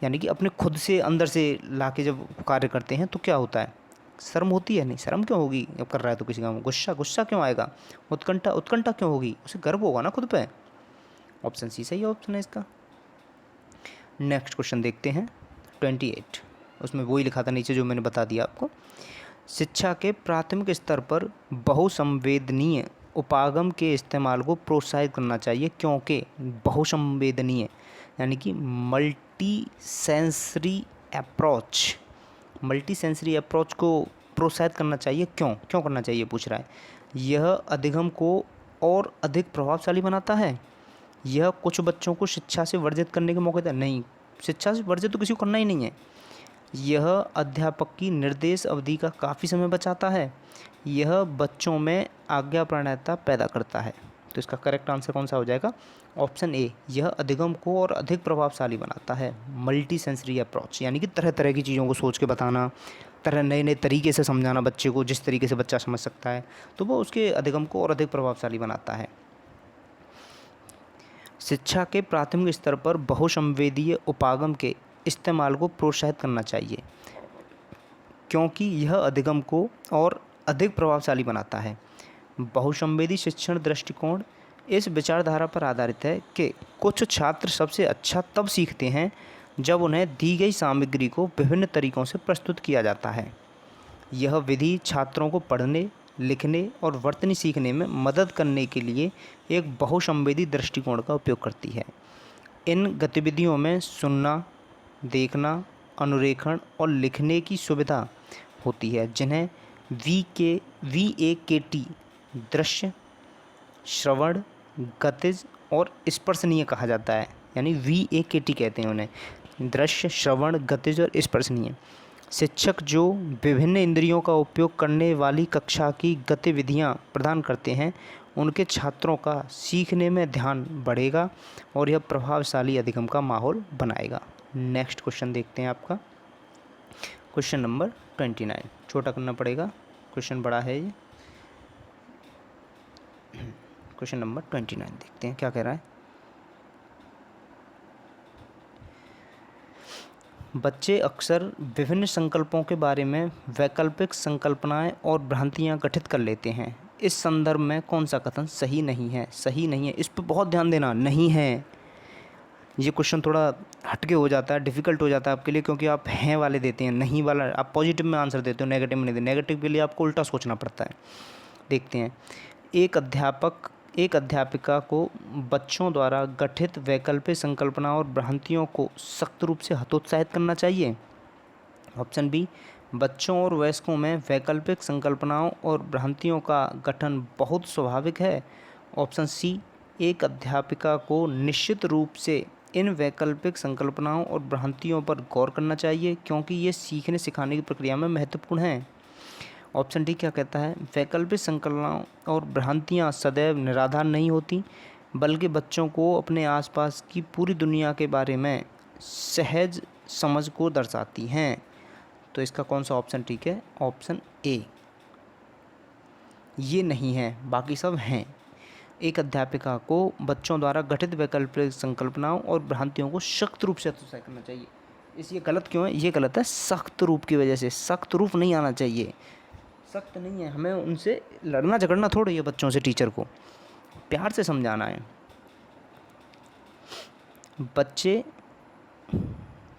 यानी कि अपने खुद से अंदर से लाके जब कार्य करते हैं तो क्या होता है, शर्म होती है। नहीं, शर्म क्यों होगी जब कर रहा है तो किसी काम। गुस्सा क्यों आएगा, उत्कंठा क्यों होगी, उसे गर्व होगा ना खुद पे। ऑप्शन सी सही ऑप्शन है इसका। नेक्स्ट क्वेश्चन देखते हैं 28, उसमें वही लिखा था नीचे जो मैंने बता दिया आपको। शिक्षा के प्राथमिक स्तर पर बहुसंवेदनीय उपागम के इस्तेमाल को प्रोत्साहित करना चाहिए, क्योंकि बहुसंवेदनीय यानी कि मल्टी सेंसरी अप्रोच को प्रोत्साहित करना चाहिए। क्यों करना चाहिए पूछ रहा है। यह अधिगम को और अधिक प्रभावशाली बनाता है। यह कुछ बच्चों को शिक्षा से वर्जित करने के मौके देता है। नहीं, शिक्षा से वर्जित तो किसी को करना ही नहीं है। यह अध्यापक की निर्देश अवधि का काफ़ी समय बचाता है। यह बच्चों में आज्ञापरणता पैदा करता है। तो इसका करेक्ट आंसर कौन सा हो जाएगा, ऑप्शन ए। यह अधिगम को और अधिक प्रभावशाली बनाता है। मल्टी सेंसरी अप्रोच यानी कि तरह तरह की चीज़ों को सोच के बताना, नए तरीके से समझाना बच्चे को, जिस तरीके से बच्चा समझ सकता है, तो वो उसके अधिगम को और अधिक प्रभावशाली बनाता है। शिक्षा के प्राथमिक स्तर पर बहुसंवेदीय उपागम के इस्तेमाल को प्रोत्साहित करना चाहिए, क्योंकि यह अधिगम को और अधिक प्रभावशाली बनाता है। बहुसंवेदी शिक्षण दृष्टिकोण इस विचारधारा पर आधारित है कि कुछ छात्र सबसे अच्छा तब सीखते हैं जब उन्हें दी गई सामग्री को विभिन्न तरीकों से प्रस्तुत किया जाता है। यह विधि छात्रों को पढ़ने, लिखने और वर्तनी सीखने में मदद करने के लिए एक बहुसंवेदी दृष्टिकोण का उपयोग करती है। इन गतिविधियों में सुनना, देखना, अनुरेखण और लिखने की सुविधा होती है, जिन्हें VAKT दृश्य, श्रवण, गतिज और स्पर्शनीय कहा जाता है। यानी VAKT कहते हैं उन्हें, दृश्य, श्रवण, गतिज और स्पर्शनीय। शिक्षक जो विभिन्न इंद्रियों का उपयोग करने वाली कक्षा की गतिविधियां प्रदान करते हैं, उनके छात्रों का सीखने में ध्यान बढ़ेगा और यह प्रभावशाली अधिगम का माहौल बनाएगा। नेक्स्ट क्वेश्चन देखते हैं आपका क्वेश्चन नंबर 29। छोटा करना पड़ेगा, क्वेश्चन बड़ा है ये। क्वेश्चन नंबर 29 देखते हैं क्या कह रहा है। बच्चे अक्सर विभिन्न संकल्पों के बारे में वैकल्पिक संकल्पनाएं और भ्रांतियां गठित कर लेते हैं। इस संदर्भ में कौन सा कथन सही नहीं है। इस पर बहुत ध्यान देना। नहीं है, ये क्वेश्चन थोड़ा हटके हो जाता है, डिफ़िकल्ट हो जाता है आपके लिए, क्योंकि आप हैं वाले देते हैं, नहीं वाला आप पॉजिटिव में आंसर देते हो, नेगेटिव में नहीं देते। नेगेटिव के लिए आपको उल्टा सोचना पड़ता है। देखते हैं। एक अध्यापिका को बच्चों द्वारा गठित वैकल्पिक संकल्पना और भ्रांतियों को सख्त रूप से हतोत्साहित करना चाहिए। ऑप्शन बी, बच्चों और वयस्कों में वैकल्पिक संकल्पनाओं और भ्रांतियों का गठन बहुत स्वाभाविक है। ऑप्शन सी, एक अध्यापिका को निश्चित रूप से इन वैकल्पिक संकल्पनाओं और भ्रांतियों पर गौर करना चाहिए, क्योंकि ये सीखने सिखाने की प्रक्रिया में महत्वपूर्ण हैं। ऑप्शन डी क्या कहता है, वैकल्पिक संकल्पनाओं और भ्रांतियाँ सदैव निराधार नहीं होती, बल्कि बच्चों को अपने आसपास की पूरी दुनिया के बारे में सहज समझ को दर्शाती हैं। तो इसका कौन सा ऑप्शन ठीक है, ऑप्शन ए। ये नहीं है, बाकी सब हैं। एक अध्यापिका को बच्चों द्वारा गठित वैकल्पिक संकल्पनाओं और भ्रांतियों को सख्त रूप से हतोत्साहित करना चाहिए। ये गलत क्यों है, ये गलत है सख्त रूप की वजह से। सख्त रूप नहीं आना चाहिए, सख्त नहीं है। हमें उनसे लड़ना झगड़ना थोड़ी है, बच्चों से टीचर को प्यार से समझाना है। बच्चे,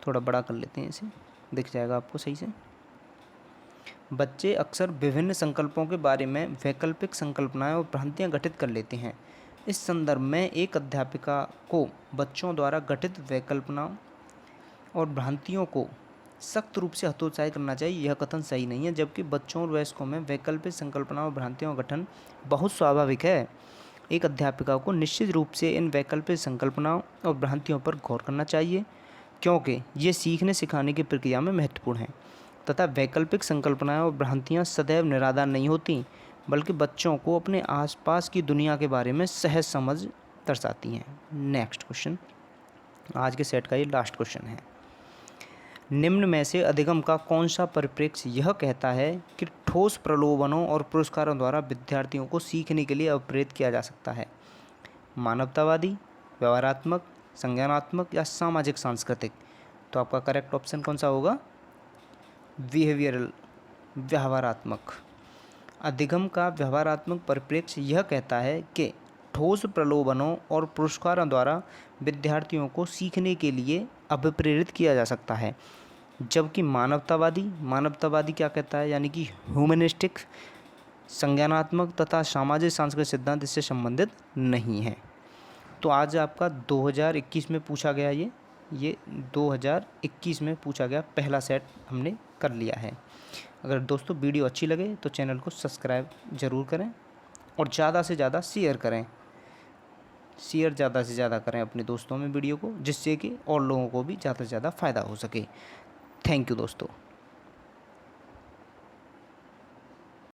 थोड़ा बड़ा कर लेते हैं इसे, दिख जाएगा आपको सही से। बच्चे अक्सर विभिन्न संकल्पों के बारे में वैकल्पिक संकल्पनाएं और भ्रांतियां गठित कर लेते हैं। इस संदर्भ में एक अध्यापिका को बच्चों द्वारा गठित वैकल्पनाओं और भ्रांतियों को सख्त रूप से हतोत्साहित करना चाहिए, यह कथन सही नहीं है। जबकि बच्चों और वयस्कों में वैकल्पिक संकल्पनाओं और भ्रांतियों का गठन बहुत स्वाभाविक है। एक अध्यापिका को निश्चित रूप से इन वैकल्पिक संकल्पनाओं और भ्रांतियों पर गौर करना चाहिए, क्योंकि ये सीखने सिखाने की प्रक्रिया में महत्वपूर्ण है तथा वैकल्पिक संकल्पनाएं और भ्रांतियां सदैव निराधार नहीं होती, बल्कि बच्चों को अपने आसपास की दुनिया के बारे में सहज समझ दर्शाती हैं। नेक्स्ट क्वेश्चन, आज के सेट का ये लास्ट क्वेश्चन है। निम्न में से अधिगम का कौन सा परिप्रेक्ष्य यह कहता है कि ठोस प्रलोभनों और पुरस्कारों द्वारा विद्यार्थियों को सीखने के लिए अप्रेरित किया जा सकता है? मानवतावादी, व्यवहारात्मक, संज्ञानात्मक या सामाजिक सांस्कृतिक? तो आपका करेक्ट ऑप्शन कौन सा होगा? बिहेवियरल, व्यवहारात्मक। अधिगम का व्यवहारात्मक परिप्रेक्ष्य यह कहता है कि ठोस प्रलोभनों और पुरस्कारों द्वारा विद्यार्थियों को सीखने के लिए अभिप्रेरित किया जा सकता है, जबकि मानवतावादी क्या कहता है, यानी कि ह्यूमनिस्टिक, संज्ञानात्मक तथा सामाजिक सांस्कृतिक सिद्धांत इससे संबंधित नहीं है। तो आज आपका 2021 में पूछा गया ये 2021 में पूछा गया पहला सेट हमने कर लिया है। अगर दोस्तों वीडियो अच्छी लगे तो चैनल को सब्सक्राइब ज़रूर करें और ज़्यादा से ज़्यादा शेयर करें। ज़्यादा से ज़्यादा करें अपने दोस्तों में वीडियो को, जिससे कि और लोगों को भी ज़्यादा से ज़्यादा फ़ायदा हो सके। थैंक यू दोस्तों।